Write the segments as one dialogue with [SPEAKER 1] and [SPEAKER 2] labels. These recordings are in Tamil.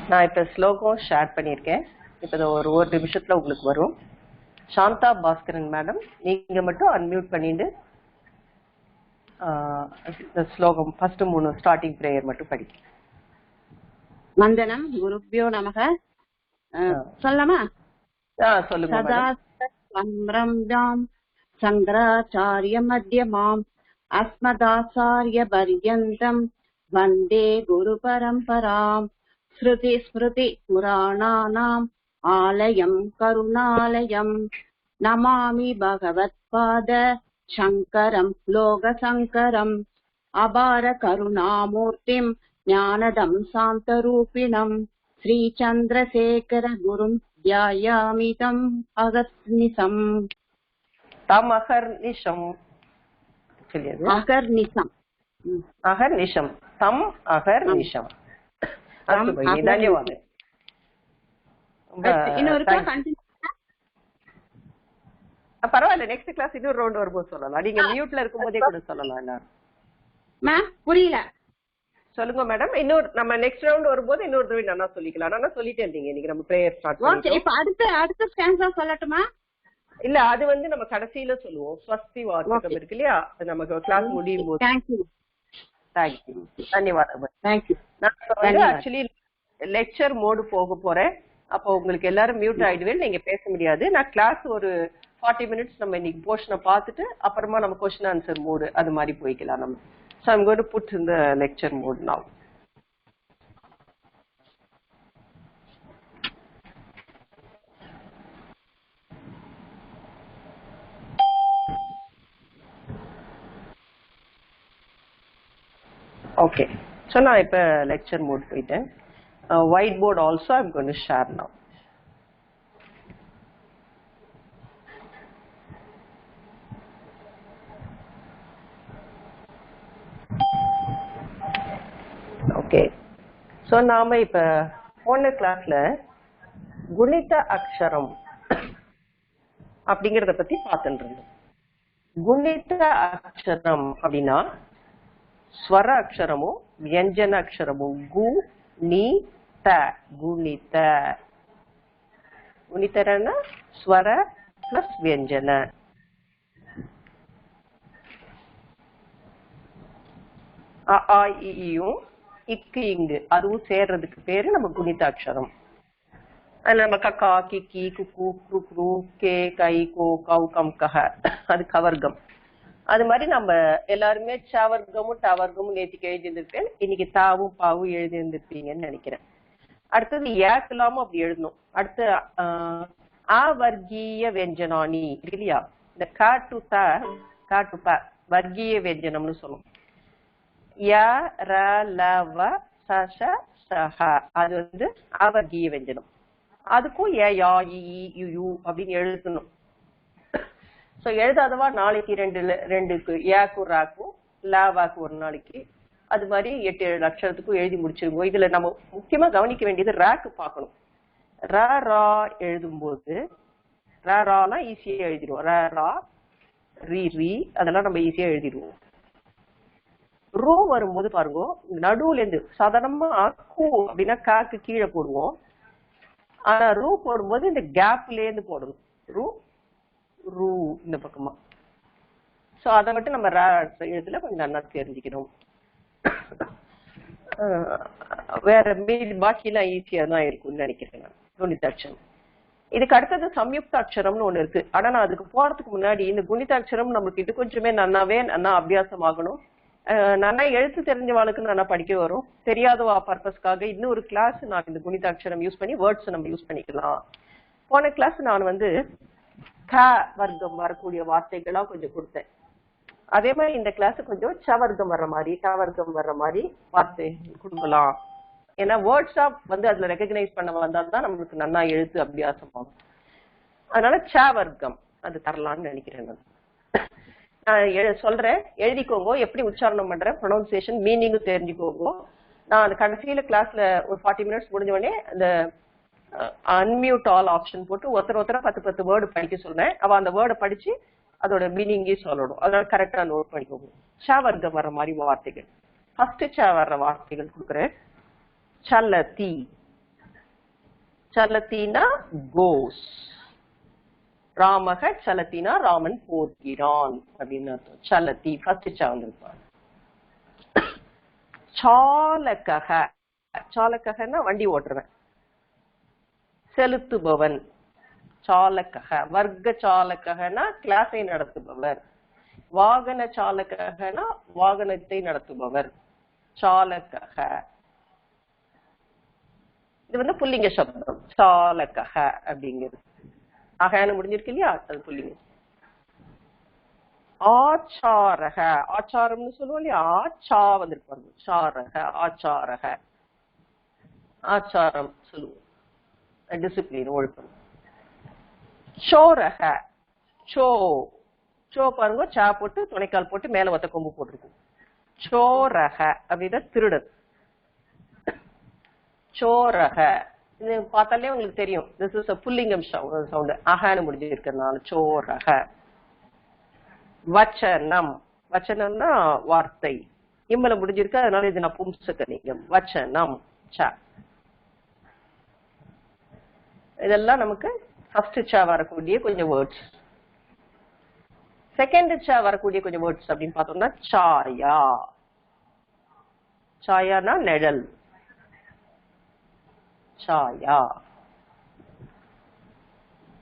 [SPEAKER 1] நான் இப்ப ஸ்லோகம் ஷேர் பண்ணியிருக்கேன். இப்ப ஒரு நிமிஷத்துல உங்களுக்கு வரும். சாந்தா பாஸ்கரன் மேடம், நீங்க மட்டும் அன்மியூட் பண்ணிட்டு ஸ்லோகம் ஃபர்ஸ்ட் 3 ஸ்டார்டிங் பிரேயர் மட்டும் படிக்க.
[SPEAKER 2] வந்தனம் குருப்யோ நமக. சொல்லலாமா?
[SPEAKER 1] சொல்லுங்க.
[SPEAKER 2] சதா சம்ரம்யாம் சங்கராச்சாரிய மத்யமாம் அஸ்மதாச்சாரிய பர்யந்தம் வந்தே குரு பரம்பராம். ஸ்ருதி ஸ்மிருதி புராணானாம் ஆலயம் கருணாலயம் நமாமி பகவத்பாத சங்கரம் லோகசங்கரம் அபார கருணாமூர்த்திம் ஞானதம் சாந்தரூபிணம் ஸ்ரீசந்திரசேகர குரும் தியாயாமிதம் அகர்நிசம்.
[SPEAKER 1] தம் அகர்நிஷம்
[SPEAKER 2] அகர்நிசம்
[SPEAKER 1] அகர்நிஷம் தம் அகர்நிஷம். ಧನ್ಯವಾದ. பரவாயில்ல, நெக்ஸ்ட் கிளாஸ் இன்னொரு ரவுண்ட் வரும்போது சொல்லலாம். நீங்க மியூட்ல இருக்கும் போதே கூட சொல்லலாம். எல்லாரும்
[SPEAKER 2] புரியல
[SPEAKER 1] சொல்லுங்க மேடம். இன்னொரு நம்ம நெக்ஸ்ட் ரவுண்ட் வரும்போது இன்னொரு தடவை நல்லா சொல்லிக்கலாம். நான் சொல்லிட்டே இருந்தீங்க. இன்னைக்கு நம்ம பிரேயர் ஸ்டார்ட்
[SPEAKER 2] பண்ணோம். இப்ப அடுத்த ஸ்டான்ஸா சொல்லட்டுமா?
[SPEAKER 1] இல்ல, அது வந்து நம்ம கடைசியில சொல்லுவோம். ஸ்வஸ்தி வாசகம் இருக்கு இல்லையா, அது நமக்கு கிளாஸ் முடியும் போது.
[SPEAKER 2] தேங்க்யூ.
[SPEAKER 1] தன்யவாதம். நான் ஆக்சுவலி லெக்சர் மோடு போக போறேன். அப்போ உங்களுக்கு எல்லாரும் மியூட் ஆயிடுவேன், நீங்க பேச முடியாது. நான் கிளாஸ் ஒரு 40 மினிட்ஸ் நம்ம இன்னைக்கு போர்ஷனை பார்த்துட்டு அப்புறமா நம்ம கொஸ்டின் ஆன்சர் மோடு அது மாதிரி போய்க்கலாம் நம்ம. So I'm going to put in the lecture mode now. Okay. So now இப்ப lecture mode போயிட்டேன். Whiteboard also I'm going to share now. Okay. So நாம இப்ப போன கிளாஸ்ல குணித அக்ஷரம் அப்படிங்கறத பத்தி பார்த்துட்டு இருந்தோம். குணித அக்ஷரம் அப்படின்னா ஸ்வர அக்ஷரமும் வியஞ்சன அக்ஷரமும் கு நி த. குணித குணிதரன்னா ஸ்வர பிளஸ் வியஞ்சன. அ இயும் இக்கு இங்கு அதுவும் சேர்றதுக்கு பேரு நம்ம குணிதாட்சரம். அதுல நம்ம கக்கா கிக்கி குக்கு குரு கே கை கோ கௌ கம் கஹ அது கவர்க்கம். அது மாதிரி நம்ம எல்லாருமே சவர்க்கமும் டவர்க்கமும் நேற்றுக்கு எழுதியிருந்திருப்பேன். இன்னைக்கு தாவும் பாவும் எழுதியிருந்திருப்பீங்கன்னு நினைக்கிறேன். அடுத்தது ஏக்கலாமும் அப்படி எழுதணும். அடுத்து அவர்கீய வெஞ்சனானி இருக்கு இல்லையா, இந்த காட்டு த வர்க்கீய வெஞ்சனம்னு சொல்லும். அது வந்து அவர்கீய வெஞ்சனம். அதுக்கும் அப்படின்னு எழுதணும். சோ எழுதாதவா நாளைக்கு ரெண்டுக்கு ஏக்கும் ராக்கும் லாவாக்கு ஒரு நாளைக்கு அது மாதிரி 8-7 அக்ஷரத்துக்கும் எழுதி முடிச்சிருவோம். இதுல நம்ம முக்கியமா கவனிக்க வேண்டியது ரேக்கு பார்க்கணும். ரா எழுதும் போது ரானா ஈஸியா எழுதிடுவோம். ரா ரீ அதெல்லாம் நம்ம ஈஸியா எழுதிடுவோம். ரூ வரும்போது பாருங்க, நடுவுல இருந்து சாதாரணமா கூ அப்படின்னா காக்கு கீழே போடுவோம். ஆனா ரூ போடும்போது இந்த கேப்ல இருந்து போடணும். ரூ இந்த பக்கமா. சோ அதை மட்டும் நம்ம எழுத்துல கொஞ்சம் நல்லா தெரிஞ்சுக்கணும். வேற பாக்கி எல்லாம் ஈஸியா தான் இருக்கும்னு நினைக்கிறேன் நான். குணிதாட்சரம். இதுக்கு அடுத்தது சம்யுக்த அக்ஷரம்னு ஒண்ணு இருக்கு. ஆனா நான் அதுக்கு போறதுக்கு முன்னாடி இந்த குணிதாட்சரம் நம்மளுக்கு இது கொஞ்சமே நன்னா அபியாசம் ஆகணும். நல்லா எழுத்து தெரிஞ்சவாளுக்கு நல்லா படிக்க வரும். தெரியாதவா பர்பஸ்க்காக இன்னொரு கிளாஸ் நான் இந்த குணிதாட்சரம் யூஸ் பண்ணி வேர்ட்ஸ் நம்ம யூஸ் பண்ணிக்கலாம். போன கிளாஸ் நான் வந்து க வர்க்கம் வரக்கூடிய வார்த்தைகளா கொஞ்சம் கொடுத்தேன். அதே மாதிரி இந்த கிளாஸ் கொஞ்சம் சவர்க்கம் வர்ற மாதிரி டவர்க்கம் வர்ற மாதிரி வார்த்தை கொடுக்கலாம். ஏன்னா வேர்ட்ஸா வந்து அதுல ரெகக்னைஸ் பண்ண வந்தால்தான் நம்மளுக்கு நல்லா எழுத்து அபியாசம் ஆகும். அதனால சவர்க்கம் அது தரலான்னு நினைக்கிறேன். நான் சொல்றேன், எழுதிக்கோங்க. எப்படி உச்சாரணம் பண்றேன், ப்ரொனவுன்சியேஷன், மீனிங்கும் தெரிஞ்சுக்கோங்க. நான் அந்த கடைசியில கிளாஸ்ல ஒரு 40 மினிட்ஸ் முடிஞ்ச உடனே அந்த அன்மியூட் ஆல் ஆப்ஷன் போட்டு ஒருத்தர 10 வேர்டு படிக்க சொல்றேன். அவ அந்த வேர்டை படிச்சு அதோட மீனிங்கையும் சொல்லணும். அதனால கரெக்டா நோட் பண்ணிக்கோங்க. சவர்க்கம் வர்ற மாதிரி வார்த்தைகள். ஃபர்ஸ்ட் ச வர்ற வார்த்தைகள் கொடுக்குறேன். சல்லதி சலத்தினா கோஸ். ராமக சலத்தினா ராமன் போகிறான் அப்படின்னு அர்த்தம். சலத்தி ஃபர்ஸ்ட் சா வந்திருப்பாங்க. சாலகக, சாலகன்னா வண்டி ஓட்டுறவன், செலுத்துபவன். சாலகக. வர்க்க சாலகனா கிளாஸை நடத்துபவர். வாகன சாலகனா வாகனத்தை நடத்துபவர். சாலகக. இது வந்து புல்லிங்க சப்தம். சாலகக அப்படிங்கிறது அகன்னு முடிஞ்சிருக்கு இல்லையா, அது புல்லிங்க. ஆச்சாரக, ஆச்சாரம்னு சொல்லுவோம் இல்லையா, ஆச்சா வந்திருப்பாங்க. சாரக, ஆச்சாரக, ஆச்சாரம் சொல்லுவோம், டிசிப்ளின், ஒழுக்கம். சோரக, சோ, சோ பாருங்க, சா போட்டு துணைக்கால் போட்டு மேல ஒத்த கொம்பு போட்டிருக்கும். சோரக அப்படின்னா திருடன். சோரக இது பார்த்தாலே உங்களுக்கு தெரியும், திஸ் இஸ் a புல்லிங்கம் சவுண்ட். அகன்னு முடிஞ்சு இருக்கிறதுனால சோரக. வச்சனம், வச்சனம்னா வார்த்தை, இம்மல முடிஞ்சிருக்கு, அதனால இது நபும்சகலிங்கம். வச்சனம் ச. இதெல்லாம் நமக்கு ஃபர்ஸ்ட் ச வரக்கூடிய கொஞ்சம் வேர்ட்ஸ். செகண்ட் ச வரக்கூடிய கொஞ்சம் வேர்ட்ஸ் அப்படின்னு பார்த்தோம்னா சாயா. சாயானா நிழல். சாயா.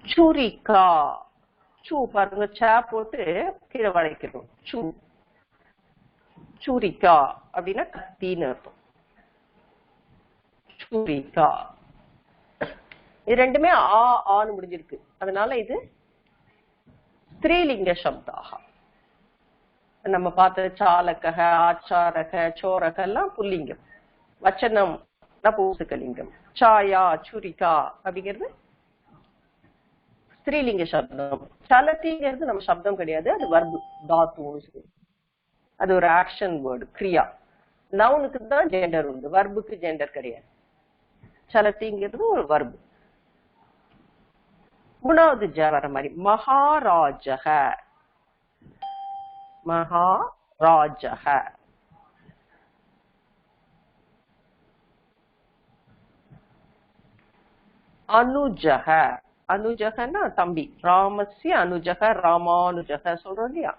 [SPEAKER 1] சுரிகா, சூ பாருங்க, சா போட்டு கீழே வளைக்கிறோம். சூ, சூரிகா அப்படின்னா கத்தின்னு அர்த்தம். சூரிகா. இது ரெண்டுமே ஆ ஆன்னு முடிஞ்சிருக்கு, அதனால இது ஸ்திரீலிங்க சப்தாக. நம்ம பார்த்த சாலகக, ஆச்சாரக, சோரக எல்லாம் புல்லிங்கம். வச்சனம் நபும்சகலிங்கம். சாயா, சுரிகா அப்படிங்கிறது ஸ்திரீலிங்க சப்தம். சலத்திங்கிறது நம்ம சப்தம் கிடையாது, அது வர்பு, தாத்து. அது ஒரு ஆக்ஷன் வேர்டு, கிரியா. நவுனுக்கு தான் ஜெண்டர் உண்டு, வர்புக்கு ஜெண்டர் கிடையாது. சலத்திங்கிறது ஒரு வர்பு. மூணாவது ஜ வர மாதிரி மகாராஜக. மகாராஜக. அனுஜக. அனுஜகன்னா தம்பி. ராமஸ்ய அனுஜக, ராமானுஜக சொல்றோம் இல்லையா.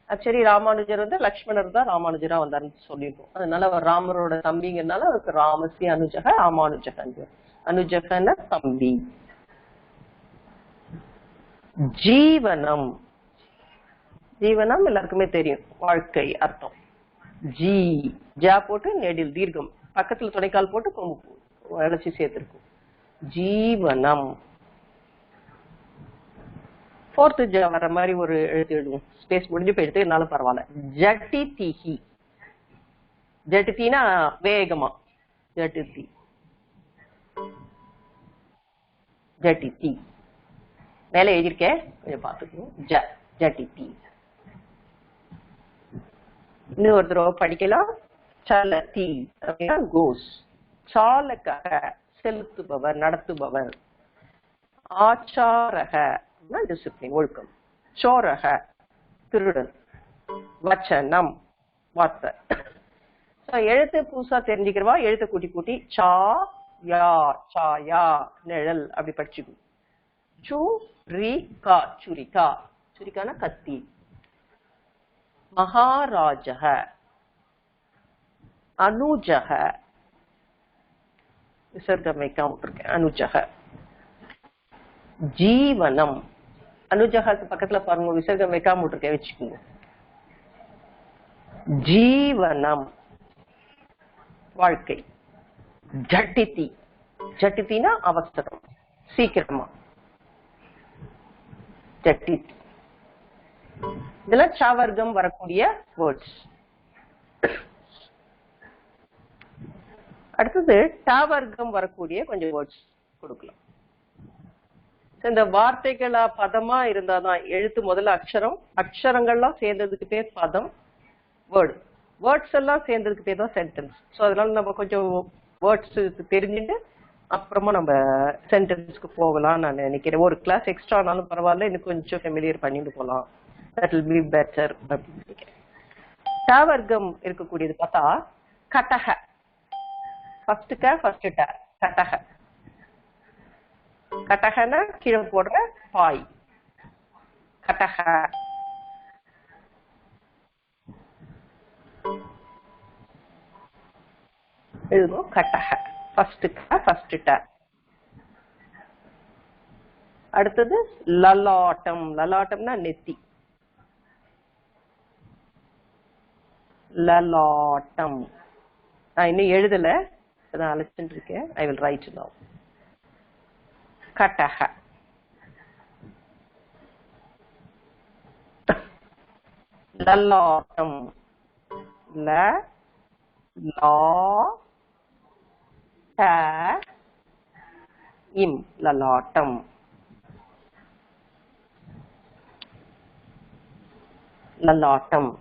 [SPEAKER 1] ஆக்சுவலி ராமானுஜர் வந்து லக்ஷ்மணர் தான் ராமானுஜரா வந்தாருன்னு சொல்லியிருக்கோம். அதனால அவர் ராமரோட தம்பிங்கிறதுனால அவருக்கு ராமஸ்ய அனுஜக, ராமானுஜக. அனுஜகன்னா தம்பி. ஜீவனம். ஜீவனம் எல்லாருக்குமே தெரியும், வாழ்க்கை அர்த்தம். ஜீ, ஜா போட்டு நெடில் தீர்க்கம், பக்கத்துல துணைக்கால் போட்டு கொம்பு வளைச்சி சேர்த்திருக்கும். ஜீவனம். ஃபோர்த் ஜ வர மாதிரி ஒரு எழுத்து எழுதுவோம். ஸ்பேஸ் முடிஞ்சு போயிடுத்து, இருந்தாலும் பரவாயில்ல. ஜட்டிதிஹி. ஜட்டினா வேகமா. ஜட்டிதி. ஜட்டிதி மேல எழுதியிருக்கேன், கொஞ்சம் பார்த்துக்கணும். ஜ, ஜட்டிதி. இன்னும் ஒரு தடவை படிக்கலாம். சலதி அப்படின்னா கோஸ். சாலகக செலுத்துபவர், நடத்துபவர். ஆச்சாரக டிசிப்ளின், ஒழுக்கம். சோரக திருடன். வச்சனம் வார்த்தை. எழுத்து புதுசா தெரிஞ்சுக்கிறவா எழுத்து கூட்டி கூட்டி சா யா, சாயா நிழல் அப்படி படிச்சுக்கணும். சுரிகா, சுரிகா, சுரிகானா கத்தி. மகாராஜக. அனுஜக, விசர்க்கம் வைக்காம விட்டுருக்கேன். அனுஜக. ஜீவனம். அனுஜகத்துக்கு பக்கத்துல பாருங்க, விசர்க்கம் வைக்காம விட்டுருக்கேன், வச்சுக்கோங்க. ஜீவனம் வாழ்க்கை. ஜட்டிதி. ஜட்டிதினா அவசரம், சீக்கிரமா. ஜட்டிதி. இதெல்லாம் சாவர்க்கம் வரக்கூடிய வேர்ட்ஸ். அடுத்தது டாவர்க்கம் வரக்கூடிய கொஞ்சம் வேர்ட்ஸ் கொடுக்கலாம். இந்த வார்த்தைகளா பதமா இருந்தாதான் எழுத்து முதல்ல அக்ஷரம், அக்ஷரங்கள்லாம் சேர்ந்ததுக்கு பேர் பதம், வேர்டு. வேர்ட்ஸ் எல்லாம் சேர்ந்ததுக்கு பேர் தான் சென்டென்ஸ். ஸோ அதனால நம்ம கொஞ்சம் வேர்ட்ஸ் தெரிஞ்சுட்டு அப்புறமா நம்ம சென்டென்ஸ்க்கு போகலாம் நான் நினைக்கிறேன். ஒரு கிளாஸ் எக்ஸ்ட்ரா ஆனாலும் பரவாயில்ல, இன்னும் கொஞ்சம் ஃபெமிலியர் பண்ணிட்டு போகலாம். That will be better அப்படின்னு நினைக்கிறேன். டாவர்க்கம் இருக்கக்கூடியது பார்த்தா கடக. ஃபர்ஸ்ட் க, ஃபர்ஸ்ட் ட, கடக. கட்டகனா கீழே போடுற பாய். கட்டக. எழுதுவோம் கட்டக. ஃபர்ஸ்ட் க ஃபர்ஸ்ட் ட. அடுத்தது லலாட்டம். லலாட்டம்னா நெத்தி. லலாட்டம். நான் இன்னும் எழுதல, அதான் அழைச்சிட்டு இருக்கேன். I will write now. கட்டக. லலாட்டம். ல லா ட இம். லலாட்டம். லலாட்டம்.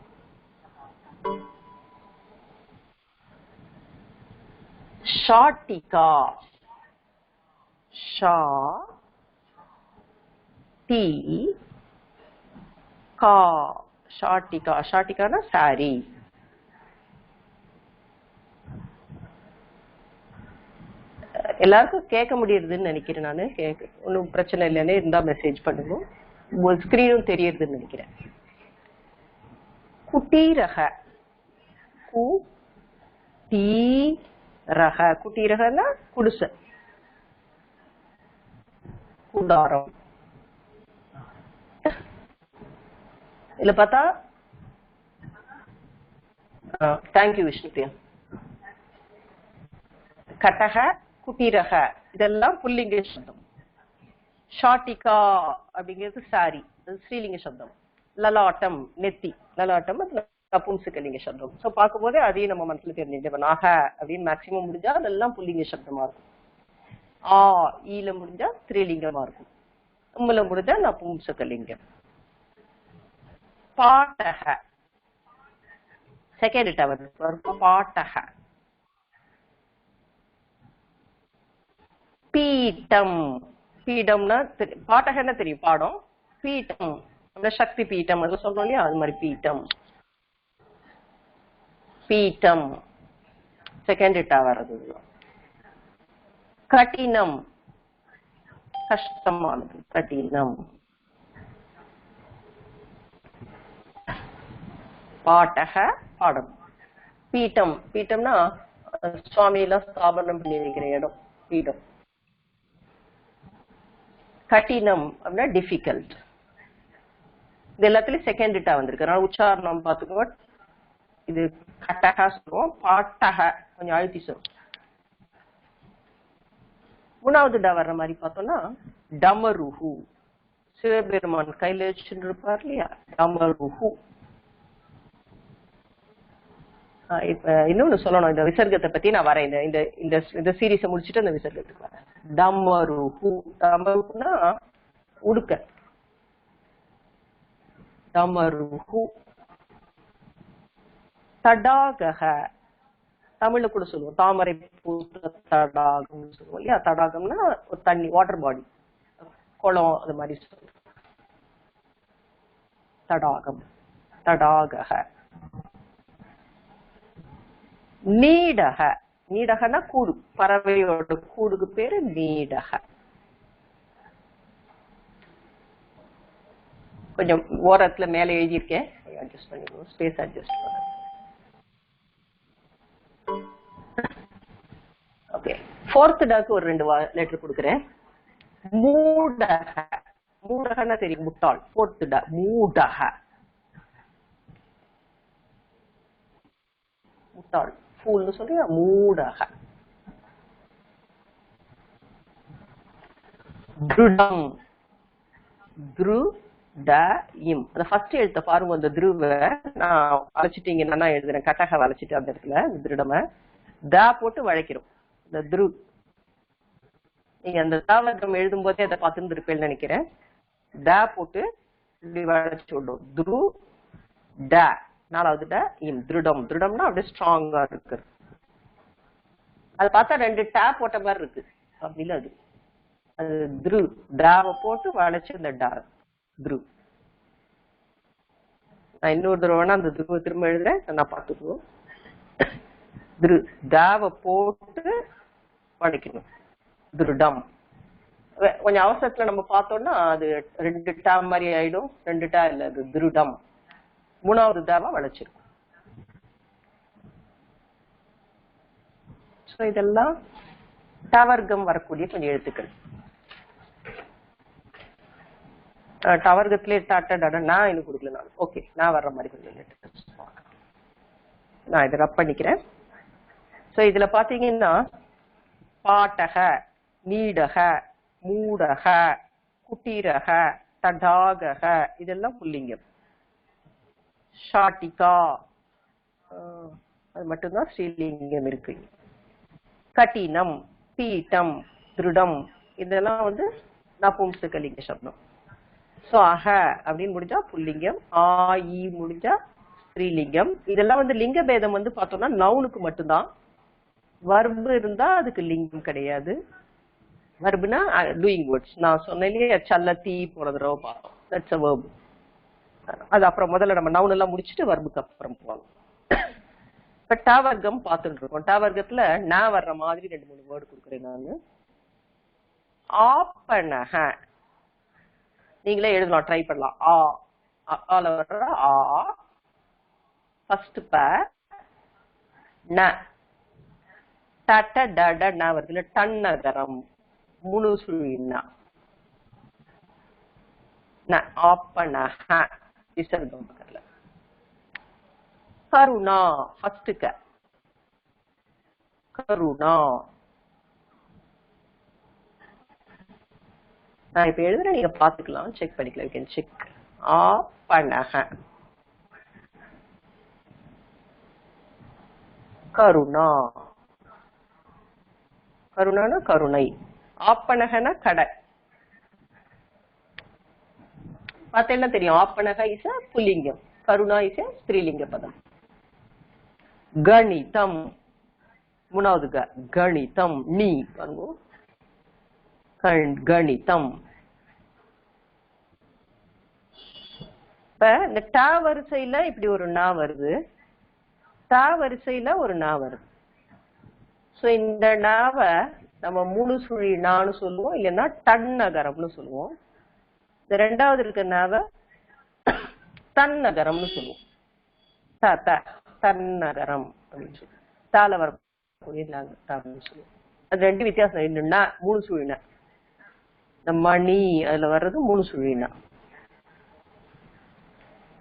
[SPEAKER 1] ஷாட்டிகா. ஷா டி கா. ஷாட்டிகா. ஷாட்டிகானா சாரி. எல்லாருக்கும் கேட்க முடியுதுன்னு நினைக்கிறேன். நானு ஒன்னும் பிரச்சனை இல்லைன்னு இருந்தா மெசேஜ் பண்ணுங்க. ஸ்கிரீனும் தெரியுதுன்னு நினைக்கிறேன். குட்டீரக. கு டீ ரக. குட்டீரகன்னா குடிசை, கூடாரம். இதுல பார்த்தா தேங்க்யூ விஷ்ணுபிரியா. கட்டக குட்டீரக இதெல்லாம் புல்லிங்க சப்தம். ஷாட்டிகா அப்படிங்கிறது சாரி, ஸ்ரீலிங்க சப்தம். லலாட்டம் நெத்தி. லலாட்டம் நபும்சகலிங்க சப்தம். சோ பார்க்கும்போதே அதையும் நம்ம மனசுல தெரிஞ்சுக்கிட்டோம். நாக அப்படின்னு மேக்சிமம் முடிஞ்சா அதெல்லாம் புல்லிங்க சப்தமா இருக்கும். ஆ ஈல முடிஞ்சா ஸ்ரீலிங்கமா இருக்கும். உம்மல முடிஞ்சா நபும்சகலிங்கம். பாட்டக. செகண்ட் டவர் பாட்டக. பீட்டம். பீடம்னா பாட்டகன்னா தெரியும், பாடம். பீட்டம் சக்தி பீட்டம் அது சொல்றோம் இல்லையா, அது மாதிரி பீட்டம். Peetham second tower. அது கடினம் கஷ்டமானது. கடினம். பாட்டக பாடம். பீட்டம். பீட்டம்னா சுவாமி எல்லாம் ஸ்தாபனம் பண்ணி வைக்கிற இடம் பீடம். கடினம் அப்படின்னா டிஃபிகல்ட். இது எல்லாத்துலயும் செகண்ட் டா வந்திருக்கு. அதனால உச்சாரணம் பார்த்துக்கோ. இது கட்டக சொல்லுவோம், பாட்டக கொஞ்சம் அழுத்தி சொல்லுவோம். மூணாவது டா வர்ற மாதிரி பார்த்தோம்னா டமருஹு. சிவபெருமான் கையில வச்சுட்டு இருப்பார் இல்லையா, டமருஹு. இப்ப இன்னொன்னு சொல்லணும், இந்த விசர்க்கத்தை பத்தி நான் வரேன். இந்த சீரீஸை முடிச்சுட்டு அந்த விசர்க்கத்துக்கு வரேன். டமருஹு. டமருஹுனா உடுக்க. டமருஹு. தடாகக. தமிழ்ல கூட சொல்லுவோம், தாமரை பூத்த தடாகம் சொல்லுவோம் இல்லையா. தடாகம்னா ஒரு தண்ணி, வாட்டர் பாடி, குளம், அது மாதிரி சொல்லுவோம். தடாகம். தடாகக. நீடக. நீடகனா கூடு, பறவையோட கூடுக்கு பேரு நீடக. கொஞ்சம் ஓரத்துல மேல எழுதியிருக்கேன், அட்ஜஸ்ட் பண்ணிக்கணும், ஸ்பேஸ் அட்ஜஸ்ட் பண்ண. ஓகே, ஃபோர்த் டாக்கு ஒரு 2 லெட்டர் கொடுக்குறேன். மூடக. மூடகன்னா தெரியும், முட்டாள். ஃபோர்த் டா மூடக. முட்டாள் ஃபூல்னு சொல்லி மூடக. திருடம். துரு ட இம். அந்த ஃபர்ஸ்ட் எழுத்த பாருங்க. அந்த துருவ நான் வளைச்சிட்டீங்க, நான் எழுதுறேன். கட்டக வளைச்சிட்டு அந்த இடத்துல திருடம த போட்டு வளைக்கிறோம். இந்த துரு நீங்க அந்த தாவகம் எழுதும் போதே அதை பார்த்துட்டு இருப்பேன்னு நினைக்கிறேன். த போட்டு இப்படி வளைச்சு விடும். துரு ட. நாலாவது ட இம். திருடம். திருடம்னா அப்படியே ஸ்ட்ராங்கா இருக்கு. அது பார்த்தா 2 டா போட்ட மாதிரி இருக்கு, அப்படி இல்ல. அது துரு. டாவை போட்டு வளைச்சு இந்த டா துரு. நான் இன்னொரு தடவை அந்த துருவை திரும்ப எழுதுறேன், நான் பார்த்துக்குவோம். துரு. தாவை போட்டு வளைக்கணும். திருடம். கொஞ்சம் அவசரத்துல நம்ம பார்த்தோம்னா அது 2 டா மாதிரி ஆயிடும். 2 டா இல்ல, அது திருடம். 3வது தாவா வளைச்சிருக்கும். சோ இதெல்லாம் டவர்க்கம் வரக்கூடிய கொஞ்சம் எழுத்துக்கள். டவர்க்கத்திலே டாட்டா நான் இன்னும் கொடுக்கல. நான் ஓகே, நான் வர்ற மாதிரி கொஞ்சம் லெட்டர்ஸ் நான் இதை ரப் பண்ணிக்கிறேன். சோ இதுல பாத்தீங்கன்னா பாட்டக, நீடக, மூடக, குட்டீரக, தடாகக இதெல்லாம் புல்லிங்கம். ஷாட்டிகா அது மட்டும்தான் ஸ்ரீலிங்கம் இருக்கு. கட்டினம், பீட்டம், திருடம் இதெல்லாம் வந்து நபும்சகலிங்க சப்தம். சோ அக அப்படின்னு முடிஞ்சா புல்லிங்கம், ஆ ஈ முடிஞ்சா ஸ்ரீலிங்கம். இதெல்லாம் வந்து லிங்க பேதம் வந்து பார்த்தோம்னா நவுனுக்கு மட்டும்தான். வர்பு இருந்தா அதுக்கு லிங்கம் கிடையாது. வர்புனா டூயிங் வேர்ட்ஸ். நான் சொன்னேன் சல்லத்தி போன தடவை பார்த்தோம். That's a verb. அது அப்புறம் முதல்ல நம்ம நவுன் எல்லாம் முடிச்சுட்டு வர்புக்கு அப்புறம் போகணும். இப்ப டா வர்க்கம் பார்த்துட்டு இருக்கோம். டா வர்க்கத்துல நான் வர்ற மாதிரி 2-3 வேர்டு கொடுக்குறேன் நானு. ஆப்பனக நீங்களே எழுதலாம், ட்ரை பண்ணலாம். ஆல வர்ற ஆ, ஃபர்ஸ்ட் ப, ந, டட டட ந வருதுல, டன்னகரம், முழு சுழினா, ந ஆப்பனக விசர்க்கம் பக்கத்துல. கருணா ஃபர்ஸ்ட் க, கருணா. நான் இப்ப எழுதுறேன், நீங்க பாத்துக்கலாம், செக் பண்ணிக்கலாம். You can check. ஆப்பனக, கருணா. கருணானா கருணை, ஆப்பனகனா கடை. பார்த்தேன்னா தெரியும், ஆப்பனக இஸ் a புல்லிங்கம், கருணா இஸ் a ஸ்திரீலிங்க பதம். கணிதம் 3வது க, கணிதம் நீ பாருங்க, கணிதம். இப்ப இந்த டா வரிசையில இப்படி ஒரு நா வருது, டா வரிசையில ஒரு நா வருது. சோ இந்த நாவை நம்ம முழு சுழி நான்னு சொல்லுவோம், இல்லைன்னா டன்னகரம்னு சொல்லுவோம். இந்த 2வது இருக்க நாவை தன்னகரம்னு சொல்லுவோம். தன்னகரம் அப்படின்னு சொல்லுவோம். தால வரக்கூடிய நாகரம்னு சொல்லுவோம். அது 2 வித்தியாசம். என்னன்னா 3 சுழினா, இந்த மணி அதுல வர்றது 3 சுழினா,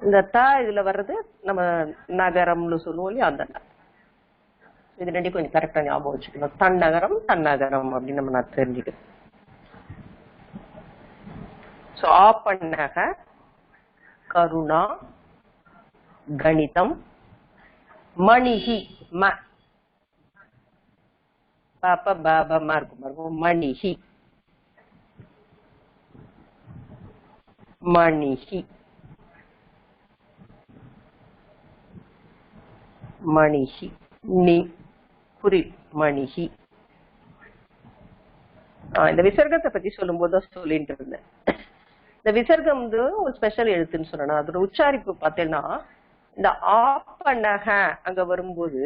[SPEAKER 1] இந்த தா இதுல வர்றது நம்ம நகரம்னு சொல்லுவோம் இல்லையா, அந்த இது 2 கொஞ்சம் கரெக்டா ஞாபகம் வச்சுக்கணும். தன்னகரம் தன்னகரம் அப்படின்னு நம்ம நான் தெரிஞ்சுக்கணும். சோ ஆப்பன்னக, கருணா, கணிதம், மணிஹி ம, பாப்பா பாபா இருக்கும், மணிஹி, மணிஹி, மணிஹி, நீ குறி மணிஹி. இந்த விசர்க்கத்தை பத்தி சொல்லும் போதுதான் சொல்லிட்டு இருந்தேன். இந்த விசர்க்கம் வந்து ஒரு ஸ்பெஷல் எழுத்துன்னு சொன்னா, அதோட உச்சாரிப்பு பார்த்தேன்னா இந்த ஆப்பனக அங்க வரும்போது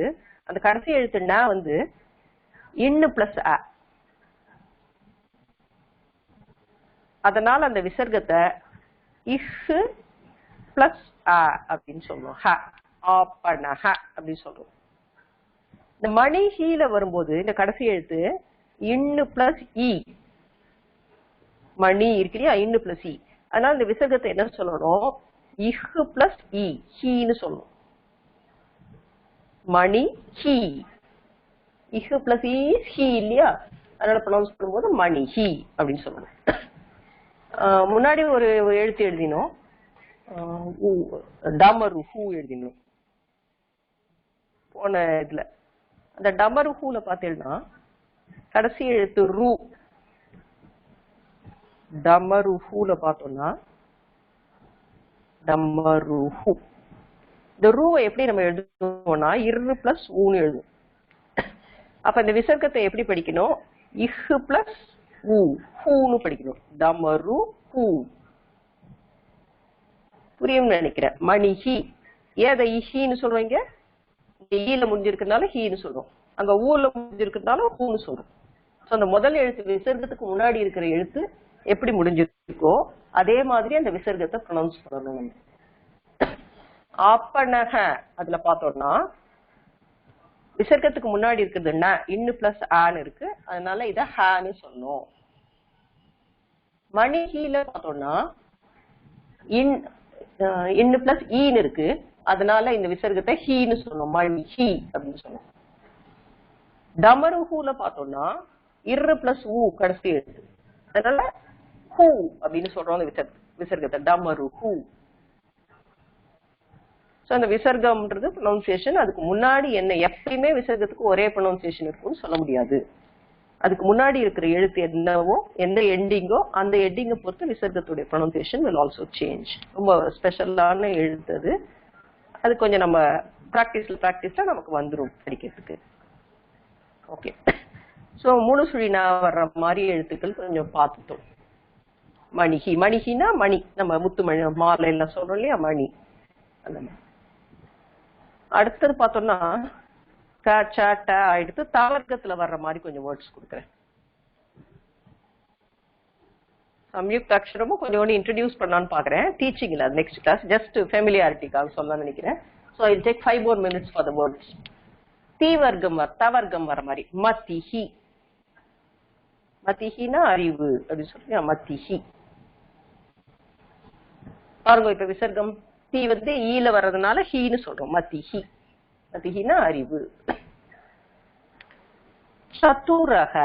[SPEAKER 1] அந்த கடைசி எழுத்துனா வந்து இன்னு பிளஸ் அ, அதனால அந்த விசர்க்கத்தை இஹ் பிளஸ் அ அப்படின்னு சொல்லுவோம். ஹ, ஆப்பனக அப்படின்னு சொல்லுவோம். இந்த மணி ஹீல வரும்போது இந்த கடைசி எழுத்து இன்னு பிளஸ் இ, மணி இருக்கிறியா, இன்னு பிளஸ் இ. அதனால இந்த விசர்க்கத்தை என்ன சொல்லணும், இஹ் பிளஸ் இ, ஹீன்னு சொல்லணும். Money he, இஹ் plus E he இல்லையா, அதனால ப்ரொனவுன்ஸ் பண்ணும்போது மணி ஹீ அப்படின்னு சொல்லணும். முன்னாடி ஒரு எழுத்து எழுதினோம், டமரு ஹூ எழுதினோம் போன இதுல. அந்த டமரு ஹூல பாத்தீங்கன்னா கடைசி எழுத்து ரூ, டமரு ஹூல பார்த்தோம்னா டமரு ஹூ. இந்த ரூவை எப்படி நம்ம எழுதுவோம்னா இரு பிளஸ் ஊன்னு எழுதுவோம். அப்ப இந்த விசர்க்கத்தை எப்படி படிக்கணும், இஹ் பிளஸ் ஊ, ஹூன்னு படிக்கணும். டமரு ஹூ. புரியும் நினைக்கிறேன். மணிஹி, ஏத இஹின்னு சொல்றீங்க, ஈல முடிஞ்சிருக்கிறதுனால ஹீன்னு சொல்றோம், அங்க ஊல முடிஞ்சிருக்கிறதுனால ஹூன்னு சொல்றோம். சோ அந்த முதல் எழுத்து விசர்க்கத்துக்கு முன்னாடி இருக்கிற எழுத்து எப்படி முடிஞ்சிருக்கோ அதே மாதிரி அந்த விசர்க்கத்தை ப்ரொனவுன்ஸ் பண்ணணும் நம்ம. அப்பனக அதுல பார்த்தோம்னா விசர்க்கத்துக்கு முன்னாடி இருக்குது ந இன்னு பிளஸ் ஆன்னு இருக்கு, அதனால இத ஹான்னு சொன்னோம். மணிஹில பார்த்தோம்னா இன்னு பிளஸ் ஈன்னு இருக்கு, அதனால இந்த விசர்க்கத்தை ஹீன்னு சொன்னோம், மணி ஹி அப்படின்னு சொன்னோம். டமருஹூல பார்த்தோம்னா இரு பிளஸ் ஊ கடைசி எழுத்து, அதனால ஹூ அப்படின்னு சொல்றோம் அந்த விசர்க்கத்தை, டமருஹூ. சோ அந்த விசர்க்கம்ன்றது ப்ரொனவுன்சியேஷன். அதுக்கு முன்னாடி என்ன, எப்பயுமே விசர்க்கத்துக்கு ஒரே ப்ரொனவுன்சியேஷன் இருக்கும்னு சொல்ல முடியாது. அதுக்கு முன்னாடி இருக்கிற எழுத்து என்னவோ, எந்த எண்டிங்கோ அந்த எண்டிங்கை பொறுத்து விசர்க்கத்துடைய ப்ரொனவுன்சியேஷன் will also change. ரொம்ப ஸ்பெஷலான எழுத்து அது. அது கொஞ்சம் நம்ம பிராக்டிஸ்ல நமக்கு வந்துடும் படிக்கிறதுக்கு. ஓகே, சோ மூணு சுழினா வர்ற மாதிரி எழுத்துக்கள் கொஞ்சம் பார்த்துட்டோம். மணிஹி, மணிஹினா மணி, நம்ம முத்து மணி மாலை எல்லாம் சொல்றோம் இல்லையா, மணி அந்த மாதிரி. அடுத்தது பார்த்தோம்னா எடுத்து தாவர்க்கத்துல வர்ற மாதிரி கொஞ்சம் வேர்ட்ஸ் கொடுக்குறேன். சம்யுக்த அக்ஷரமும் கொஞ்சம் இன்ட்ரடியூஸ் பண்ணலான்னு பாக்குறேன் டீச்சிங்ல, நெக்ஸ்ட் கிளாஸ் ஜஸ்ட் ஃபெமிலியாரிட்டிக்காக சொல்லலாம்னு நினைக்கிறேன். So I take 5 more minutes for the words. தீவர்க்கம் தவர்க்கம் வர மாதிரி மதிஹி, மதிஹினா அறிவு அப்படின்னு சொல்லி மதிஹி. பாருங்க இப்ப விசர்க்கம் தீ வந்து ஈல வர்றதுனால ஹீன்னு சொல்றோம், மதிஹி. மதிஹினா அறிவு. சதுரக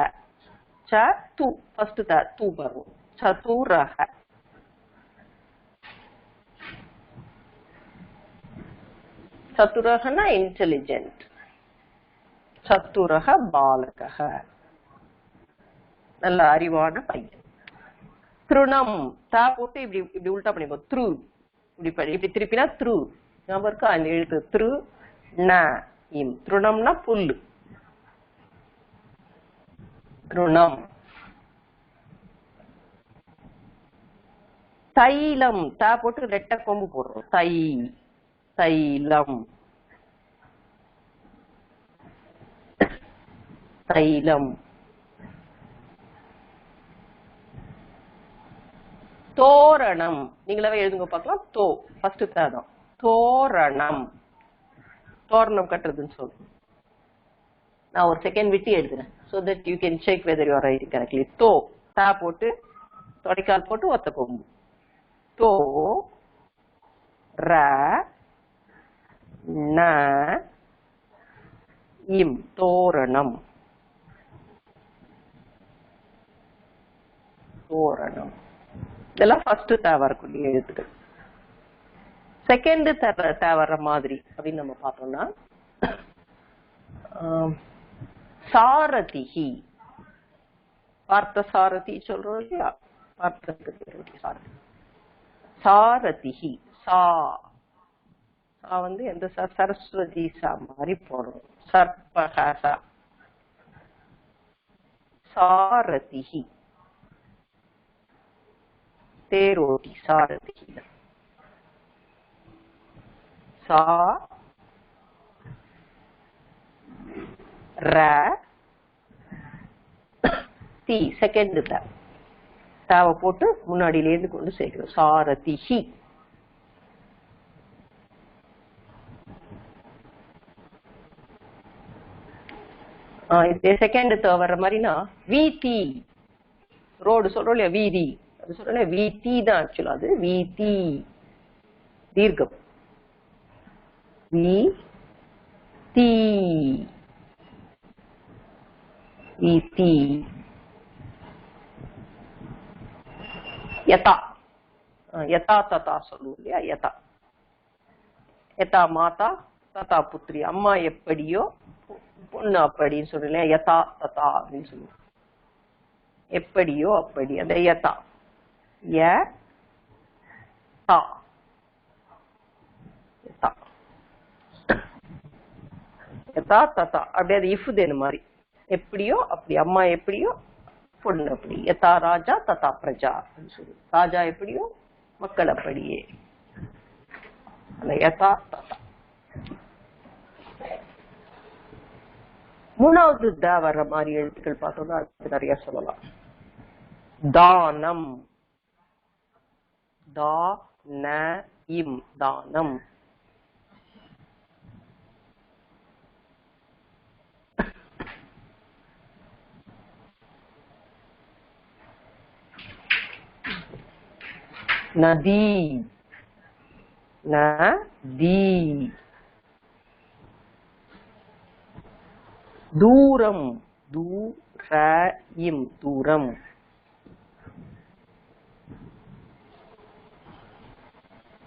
[SPEAKER 1] சது ஃபர்ஸ்ட் தூ வரும், சதுரக. சதுரகனா இன்டெலிஜென்ட், சத்துரக பாலக நல்ல அறிவான பையன். திருணம் தா போட்டு இப்படி இப்படி உல்டா பண்ணிப்போ, த்ரு இப்படி திருப்பினா த்ரு ஞாபகம் இருக்கா, அந்த எழுத்து த்ரு ந இம். திருணம்னா புல்லு, திருணம். தைலம் தா போட்டு ரெட்டை கொம்பு போடுறோம், தை தைலம், தைலம். தோரணம் நீங்களாவே எழுதுங்க பார்க்கலாம். தோ ஃபர்ஸ்ட் தான் தோரணம், தோரணம் கட்டுறதுன்னு சொல்றோம். நான் ஒரு செகண்ட் விட்டு எழுதுறேன் so that you can check whether you are writing correctly. தோ தா போட்டு தொடைக்கால் போட்டு ஒத்த கொம்பு, தோ ர ந இம், தோரணம், தோரணம். இதெல்லாம் ஃபர்ஸ்ட் தா வரக்கூடிய எழுத்துக்கள். செகண்ட் தா வர்ற மாதிரி அப்படின்னு நம்ம பார்த்தோம்னா சாரதிஹி, பார்த்த சாரதி சொல்றோம் இல்லையா, பார்த்ததுக்கு சாரதி. சாரதிஹி சா வந்து எந்த சா, சரஸ்வதி சா மாதிரி போடுறோம், சர்பகா. சாரதிஹி தேரோட்டி, சாரதிஹி. சா ர தி செகண்ட் தாவை போட்டு முன்னாடியில இருந்து கொண்டு சேர்க்கிறோம், சாரதிஹி. செகண்ட் வர்ற மாதிரினா வீதி, ரோடு சொல்றோம் இல்லையா, வீதி அது சொல்றோம், வீதி தான் ஆக்சுவலா, அது வீதி தீர்க்கம், வீ தி வீதி. யதா யதா ததா சொல்லுவோம் இல்லையா, யதா. யதா மாதா ததா புத்திரி, அம்மா எப்படியோ பொண்ணு அப்படின்னு சொல்றேன், யதா ததா அப்படின்னு சொல்லுவோம், எப்படியோ அப்படி, அந்த யதா. ய தா யதா யதா ததா, அப்படியே அது இஃப் தேனு மாதிரி, எப்படியோ அப்படி, அம்மா எப்படியோ பொண்ணு அப்படி. யதா ராஜா ததா பிரஜா அப்படின்னு சொல்லி, ராஜா எப்படியோ மக்கள் அப்படியே, அந்த யதா ததா. மூணாவது த வர்ற மாதிரி எழுத்துக்கள் பார்த்தோம்னா அது நிறைய சொல்லலாம். தானம், தா ந இம், தானம். நதி, நதி. தூரம், தூரம், தூரம்.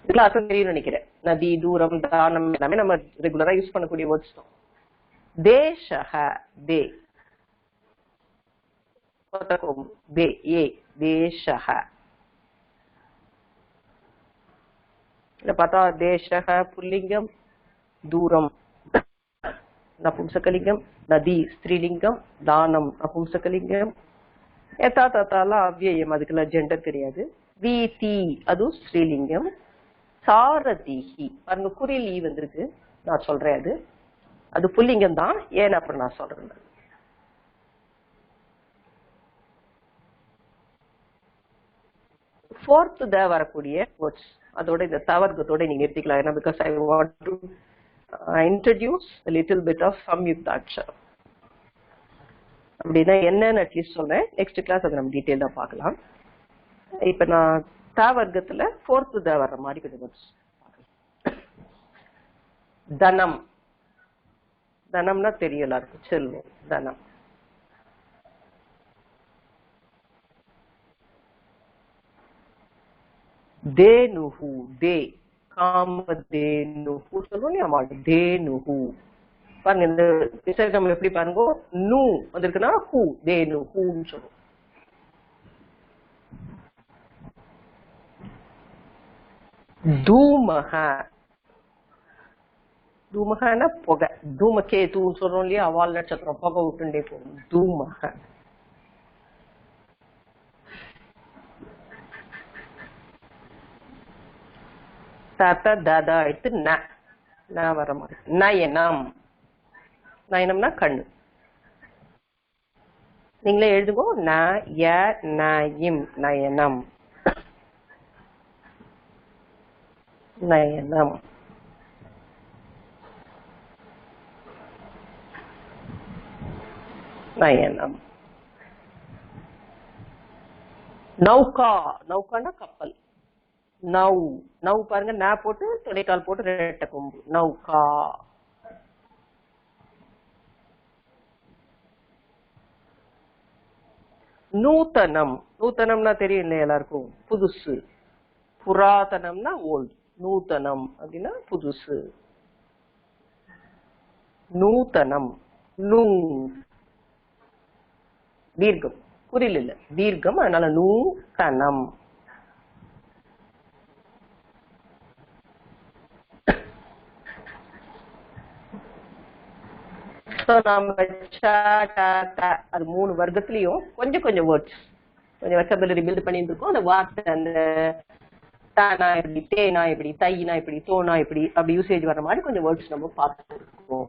[SPEAKER 1] கிளாஸ் தெரியும் நினைக்கிறேன். நதி, தூரம், தானம் எல்லாமே நம்ம ரெகுலரா யூஸ் பண்ணக்கூடிய வேர்ட்ஸ் தான். தேசஹ, தே, தே, ஏ, தேசஹ. இத பார்த்தா தேசஹ புல்லிங்கம், தூரம் நபும்சகலிங்கம், நதி ஸ்திரீலிங்கம், தானம் நபும்சகலிங்கம், ஏதா தாத்தாலாம் அவ்யயம், அதுக்கெல்லாம் ஜெண்டர் கிடையாது. வீதி அது ஸ்ரீலிங்கம். சாரதிஹி பாருங்க குறில் ஈ வந்திருக்கு, நான் சொல்றேன் அது அது புல்லிங்கம் தான், ஏன் அப்புறம் நான் சொல்றேன். ஃபோர்த் த வரக்கூடிய வேர்ட்ஸ் அதோட இந்த தவர்க்கத்தோட நீங்க எடுத்துக்கலாம். ஏன்னா because I want to introduce a little bit of samyukta aksharam. அப்படின்னா என்னன்னு அட்லீஸ்ட் சொல்றேன். நெக்ஸ்ட் கிளாஸ் அதை நம்ம டீட்டெயிலா பார்க்கலாம். இப்ப நான் த வர்க்கத்துல ஃபோர்த் த வர்ற மாதிரி கொஞ்சம் வேர்ட்ஸ். தனம், தனம்னா தெரியும் எல்லாருக்கும், செல்வம், தனம். தேனுஹு, தே காமதேனுஹு சொல்றோம் இல்லையா, தேனுஹு. பாருங்க இந்த விசர்க்கம் எப்படி பாருங்க, நூ வந்திருக்குன்னா ஹூ, தேனுஹுன்னு சொல்றோம். தூமஹ, தூமஹன்னா புகை, தூமகேது சொல்றோம் இல்லையா, வால் நட்சத்திரம் புகை விட்டுண்டே போகும், தூமஹ. தாத்தா தாதா எடுத்து ந வர மாதிரி. நயனம், நயனம்னா கண்ணு. நீங்களே எழுதுங்க, ந ய ந இம், நயனம், நயனம். நயனம். நௌகா, நௌகான்னா கப்பல். நவ், நவ் பாருங்க, ந போட்டு துணைக்கால் போட்டு ரெட்டை கொம்பு, நௌகா. நூத்தனம், நூத்தனம்னா தெரியும் இல்லையா எல்லாருக்கும், புதுசு. புராதனம்னா ஓல்டு, நூத்தனம் அப்படின்னா புதுசு. நூத்தனம், நூ தீர்க்கம், குறில் இல்ல தீர்க்கம், அதனால நூத்தனம். அது மூணு வர்க்கத்திலயும் கொஞ்சம் கொஞ்சம் வேர்ட்ஸ், கொஞ்சம் வெக்கபுலரி பில்ட் பண்ணிட்டு இருக்கோம். அந்த வார்த்தை, அந்த தானா எப்படி, தேனா எப்படி, தைனா எப்படி, தோனா எப்படி, அப்படி யூசேஜ் வர மாதிரி கொஞ்சம் வேர்ட்ஸ் நம்ம பார்த்துருக்கோம்.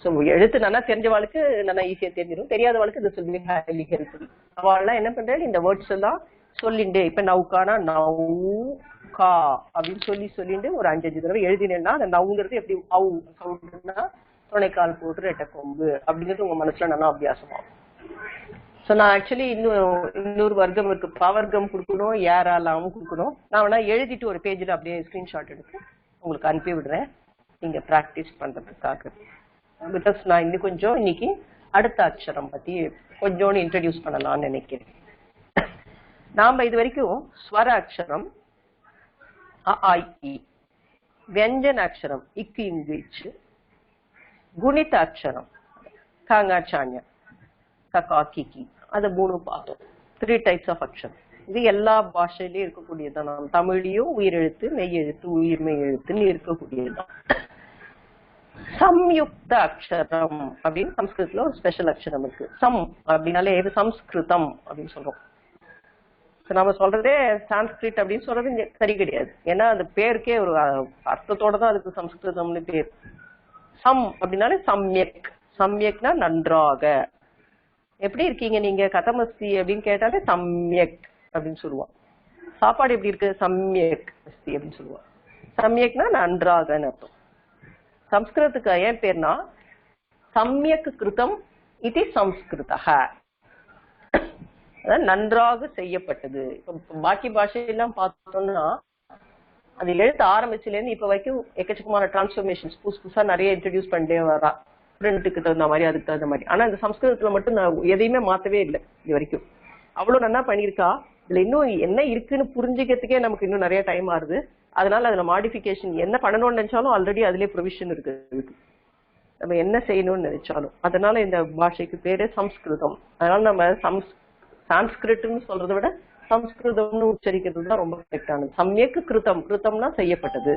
[SPEAKER 1] ஸோ எழுத்து நல்லா தெரிஞ்சவாளுக்கு நல்லா ஈஸியா தெரிஞ்சிடும், தெரியாதவாளுக்கு இந்த சொல்லி ஹைலி ஹெல்ப்ஃபுல். அவள்லாம் என்ன பண்றாரு, இந்த வேர்ட்ஸ் எல்லாம் சொல்லிண்டு, இப்ப நவுக்கானா நவுகா அப்படின்னு சொல்லிட்டு ஒரு 5 தடவை எழுதினேன்னா அந்த நவுங்கிறது எப்படி அவு சவுண்ட்னா துணைக்கால் போட்டு ரெட்டை கொம்பு அப்படிங்கிறது உங்க மனசுல நல்லா அபியாசமாகும். ஸோ நான் ஆக்சுவலி இன்னொரு வர்க்கம் இருக்கு, பவர்க்கம் கொடுக்கணும், ஏராளாவும் கொடுக்கணும். நான் வேணா எழுதிட்டு ஒரு பேஜில் அப்படியே ஸ்கிரீன்ஷாட் எடுத்து உங்களுக்கு அனுப்பி விடுறேன், நீங்க ப்ராக்டிஸ் பண்றதுக்காக. பிகாஸ் நான் இன்னும் கொஞ்சம் இன்னைக்கு அடுத்த அக்ஷரம் பத்தி கொஞ்சோன்னு இன்ட்ரடியூஸ் பண்ணலாம்னு நினைக்கிறேன். நாம இது வரைக்கும் ஸ்வர அக்ஷரம் அ ஆ இ, வியஞ்சன அக்ஷரம் இக்கு இங்கிலீஷ், குணித அக்ஷரம் காங்கா சான்யா கக்கா கிக்கி, அது 3 பார்த்தோம். 3 டைப்ஸ் ஆஃப் அக்ஷரம். இது எல்லா பாஷையிலயும் இருக்கக்கூடியதான். நாம் தமிழ்லயும் உயிரெழுத்து, மெய் எழுத்து, உயிர்மெய் எழுத்துன்னு இருக்கக்கூடியதுதான். சம்யுக்த அக்ஷரம் அப்படின்னு சம்ஸ்கிருதத்துல ஒரு ஸ்பெஷல் அக்ஷரம் இருக்கு. சம் அப்படின்னாலே சம்ஸ்கிருதம் அப்படின்னு சொல்றோம். நம்ம சொல்றதே சான்ஸ்கிரிட் அப்படின்னு சொல்றது இங்க சரி கிடையாது. ஏன்னா அந்த பேருக்கே ஒரு அர்த்தத்தோட தான் அதுக்கு சம்ஸ்கிருதம்னு பேர். சம் அப்படின்னாலே சம்யக், சம்யக்னா நன்றாக. எப்படி இருக்கீங்க நீங்க, கதமஸ்தி அப்படின்னு கேட்டாலே சம்யக் அப்படின்னு சொல்லுவான். சாப்பாடு எப்படி இருக்கு, சம்யக் அஸ்தி அப்படின்னு சொல்லுவான். சம்யக்னா நன்றாகன்னு அர்த்தம். சம்ஸ்கிருதத்துக்கு ஏன் பேர்னா சம்யக் கிருதம் இது சம்ஸ்கிருதः, நன்றாக செய்யப்பட்டது. இப்ப பாக்கி பாஷையெல்லாம் பார்த்தோம்னா அது எழுத்து ஆரம்பிச்சுல இருந்து இப்ப வரைக்கும் எக்கச்சக்கமான டிரான்ஸ்ஃபர்மேஷன்ஸ் புதுசா நிறைய இன்ட்ரடியூஸ் பண்ணிட்டே வரா, பிரிண்ட்டுக்கு தகுந்த மாதிரி அதுக்கு தகுந்த மாதிரி. ஆனா இந்த சம்ஸ்கிருதத்துல மட்டும் நான் எதையுமே மாத்தவே இல்லை இது வரைக்கும். அவ்வளவு நல்லா பண்ணிருக்கா. இதுல இன்னும் என்ன இருக்குன்னு புரிஞ்சுக்கிறதுக்கே நமக்கு இன்னும் நிறைய டைம் ஆகுது. அதனால அதுல மாடிஃபிகேஷன் என்ன பண்ணணும்னு நினைச்சாலும் ஆல்ரெடி அதுலயே ப்ரொவிஷன் இருக்கு, நம்ம என்ன செய்யணும்னு நினைச்சாலும். அதனால இந்த பாஷைக்கு பேரு சம்ஸ்கிருதம். அதனால நம்ம சான்ஸ்கிரிட்னு சொல்றதை விட சம்ஸ்கிருதம்னு உச்சரிக்கிறது தான் ரொம்ப கரெக்டானது. சம்யக் கிருதம், கிருதம்னா செய்யப்பட்டது.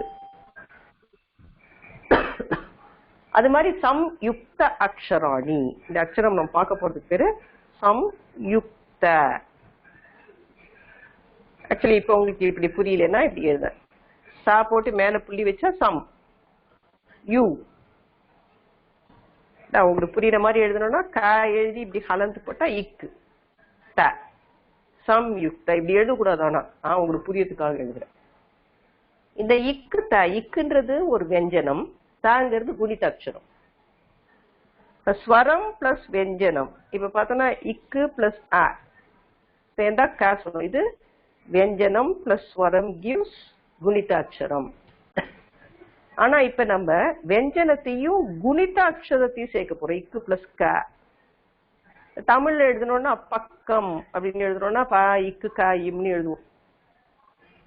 [SPEAKER 1] அது மாதிரி சம்யுக்த அக்ஷராணி, இந்த அக்ஷரம் நம்ம பார்க்க போறதுக்கு பேரு சம்யுக்த. ஆக்சுவலி இப்ப உங்களுக்கு இப்படி புரியலன்னா இப்படி எழுத, சா போட்டு மேல புள்ளி வச்சா சம் யூ. உங்களுக்கு புரியுற மாதிரி எழுதணும்னா க எழுதி இப்படி கலந்து போட்டா இக்கு த, சம்யுக்த இப்படி எழுதக்கூடாது. ஆனா உங்களுக்கு புரியறதுக்காக எழுதுறேன். இந்த இக்கு த, இக்குன்றது ஒரு வெஞ்சனம், தாங்கிறது குணித அக்ஷரம். ஸ்வரம் பிளஸ் வெஞ்சனம். இப்ப பார்த்தோம்னா இக்கு பிளஸ் அ சேர்ந்தா க சொல்லும். இது வெஞ்சனம் பிளஸ் ஸ்வரம் கிவ்ஸ் குணித அக்ஷரம். ஆனா இப்ப நம்ம வெஞ்சனத்தையும் குணித அக்ஷரத்தையும் சேர்க்க போறோம். இக்கு பிளஸ் க. தமிழ்ல எழுதணும்னா பக்கம் அப்படின்னு எழுதணும்னா ப இக்கு க இம்னு எழுதுவோம்.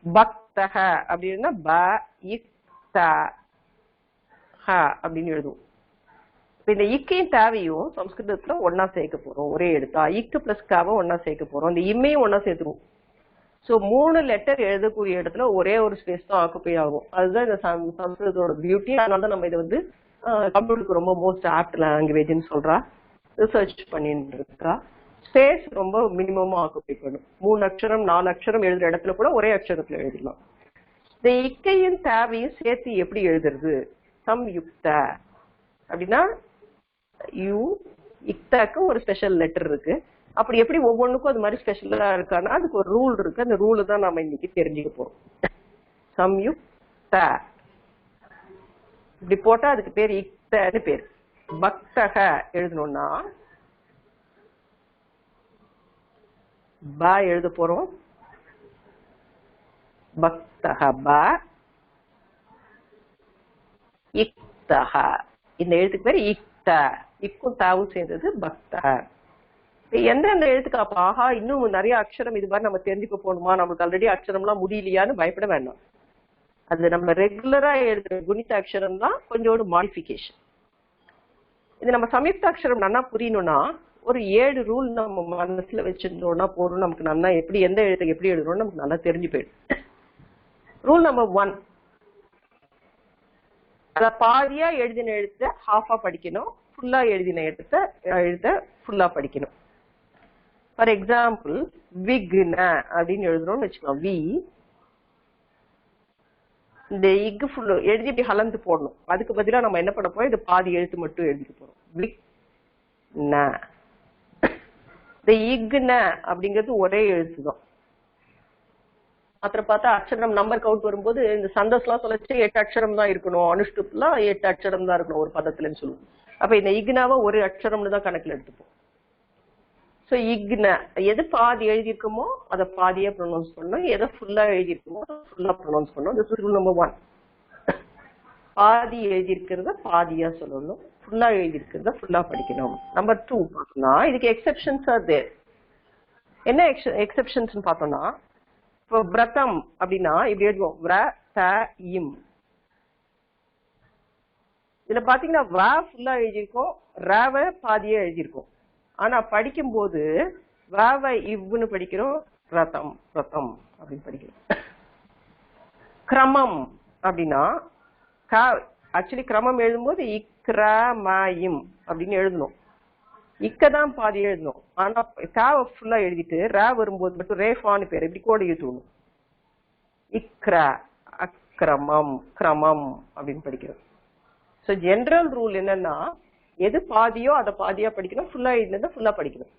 [SPEAKER 1] பக்தக அப்படின்னா ப இக் த ஹ அப்படின்னு எழுதுவோம். இந்த இக்கையும் தேவையும் சம்ஸ்கிருதத்துல ஒன்னா சேர்க்க போறோம். ஒரே எழுத்தா இக்கு பிளஸ் காவை ஒன்னா சேர்க்க போறோம். இந்த இம்மையும் ஒன்னா சேர்த்துருவோம். சோ 3 லெட்டர் எழுதக்கூடிய இடத்துல ஒரே ஒரு ஸ்பேஸ் தான் ஆக்குப்பை ஆகும். அதுதான் இந்த சம்ஸ்கிருதத்தோட பியூட்டி. அதனால நம்ம இதை வந்து கம்ப்யூட்டருக்கு ரொம்ப மோஸ்ட் ஆப்ட் லாங்குவேஜ்னு சொல்றா, ரிசர்ச் பண்ணிட்டு இருக்கா. ஸ்பேஸ் ரொம்ப மினிமமா ஆக்குப்பை பண்ணும். 3 அக்ஷரம் 4 அக்ஷரம் எழுதுற இடத்துல கூட ஒரே அக்ஷரத்துல எழுதிடலாம். இந்த இக்கையும் தேவையும் சேர்த்து எப்படி எழுதுறது, சம்யுக்த அப்படின்னா யூ இக்தாக்கு ஒரு ஸ்பெஷல் லெட்டர் இருக்கு. அப்படி எப்படி ஒவ்வொன்றுக்கும் அது மாதிரி ஸ்பெஷலா இருக்கான்னா அதுக்கு ஒரு ரூல் இருக்கு. அந்த ரூல் தான் நாம இன்னைக்கு தெரிஞ்சுக்க போறோம். சம்யுக்த இப்படி போட்டா அதுக்கு பேர் இக்தன்னு பேர். பக்தக எழுதணும்னா ப எழுத போறோம். பக்தக ப இக்தக, இந்த எழுத்துக்கு பேர் இக்த. இக்கும் தாவும் சேர்ந்தது பக்த. எந்தெந்த எழுத்துக்கு அப்ப ஆஹா இன்னும் நிறைய அக்ஷரம் இது மாதிரி நம்ம தெரிஞ்சுக்க போகணுமா, நமக்கு ஆல்ரெடி அக்ஷரம்லாம் முடியலையான்னு பயப்பட வேண்டாம். அது நம்ம ரெகுலரா எழுதுற குணித அக்ஷரம் தான் கொஞ்சோடு மாடிஃபிகேஷன். இது நம்ம சம்யுக்த அக்ஷரம் நல்லா புரியணும்னா ஒரு 7 ரூல் நம்ம மனசுல வச்சிருந்தோம்னா போறோம். நமக்கு நல்லா எப்படி எந்த எழுத்துக்கு எப்படி எழுதுறோம்னு நமக்கு நல்லா தெரிஞ்சு போயிடும். ரூல் நம்பர் 1, அத பாதியா எழுதின எழுத்த ஹாஃபா படிக்கணும், ஃபுல்லா எழுதின எழுத்த ஃபுல்லா படிக்கணும். ஃபார் எக்ஸாம்பிள் விக்ன அப்படின்னு எழுதுறோம்னு வச்சுக்கோங்க. வி இந்த இக்கு ஃபுல் எழுதி இப்படி கலந்து போடணும். அதுக்கு பதிலா நம்ம என்ன பண்ண போறோம், இது பாதி எழுத்து மட்டும் எழுதிக்க போறோம். விக்ன. இந்த இக்ன அப்படிங்கிறது ஒரே எழுத்து தான். அப்புறம் பார்த்தா அக்ஷரம் நம்பர் கவுண்ட் வரும்போது இந்த சந்தஸ் எல்லாம் சொல்லச்சு 8 அக்ஷரம் தான் இருக்கணும், அனுஷ்டுப்லாம் 8 அக்ஷரம் தான் இருக்கணும் ஒரு பதத்துலன்னு சொல்லுவோம். அப்ப இந்த இக்னாவை ஒரு அக்ஷரம்னு தான் கணக்குல எடுத்துப்போம். சோ இக்ன எது பாதி எழுதியிருக்குமோ அதை பாதியா ப்ரொனவுன்ஸ் பண்ணணும், எதை ஃபுல்லா எழுதியிருக்குமோ அதை ஃபுல்லா ப்ரொனவுன்ஸ் பண்ணணும். This is rule number 1. பாதி எழுதியிருக்கிறத பாதியா சொல்லணும், ஃபுல்லா எழுதியிருக்கிறத ஃபுல்லா படிக்கணும். நம்பர் 2 பார்த்தோம்னா இதுக்கு எக்ஸெப்ஷன்ஸ் ஆர் தேர். என்ன எக்ஸெப்ஷன்ஸ் பார்த்தோம்னா இப்போ விரதம் அப்படின்னா இப்படி எழுதுவோம் விர த இம். இதுல பாத்தீங்கன்னா வ ஃபுல்லா எழுதியிருக்கோம், ரவ பாதியா எழுதியிருக்கோம். ஆனா படிக்கும் போது வ இவ்னு படிக்கிறோம், ரதம் ரதம் அப்படின்னு படிக்கிறோம். கிரமம் அப்படின்னா ஆக்சுவலி கிரமம் எழுதும்போது இக்ரமயிம் அப்படின்னு எழுதணும். இக்கதான் பாதி எழுதணும். ஆனா காவை ஃபுல்லா எழுதிட்டு ரா வரும்போது மட்டும் ரேஃபான்னு பேர் இப்படி கோடு எழுத்துணும். இக்ர அக்ரமம் கிரமம் அப்படின்னு படிக்கிறோம். ஸோ ஜென்ரல் ரூல் என்னன்னா எது பாதியோ அதை பாதியா படிக்கணும், ஃபுல்லா எழுதினதை ஃபுல்லா படிக்கணும்.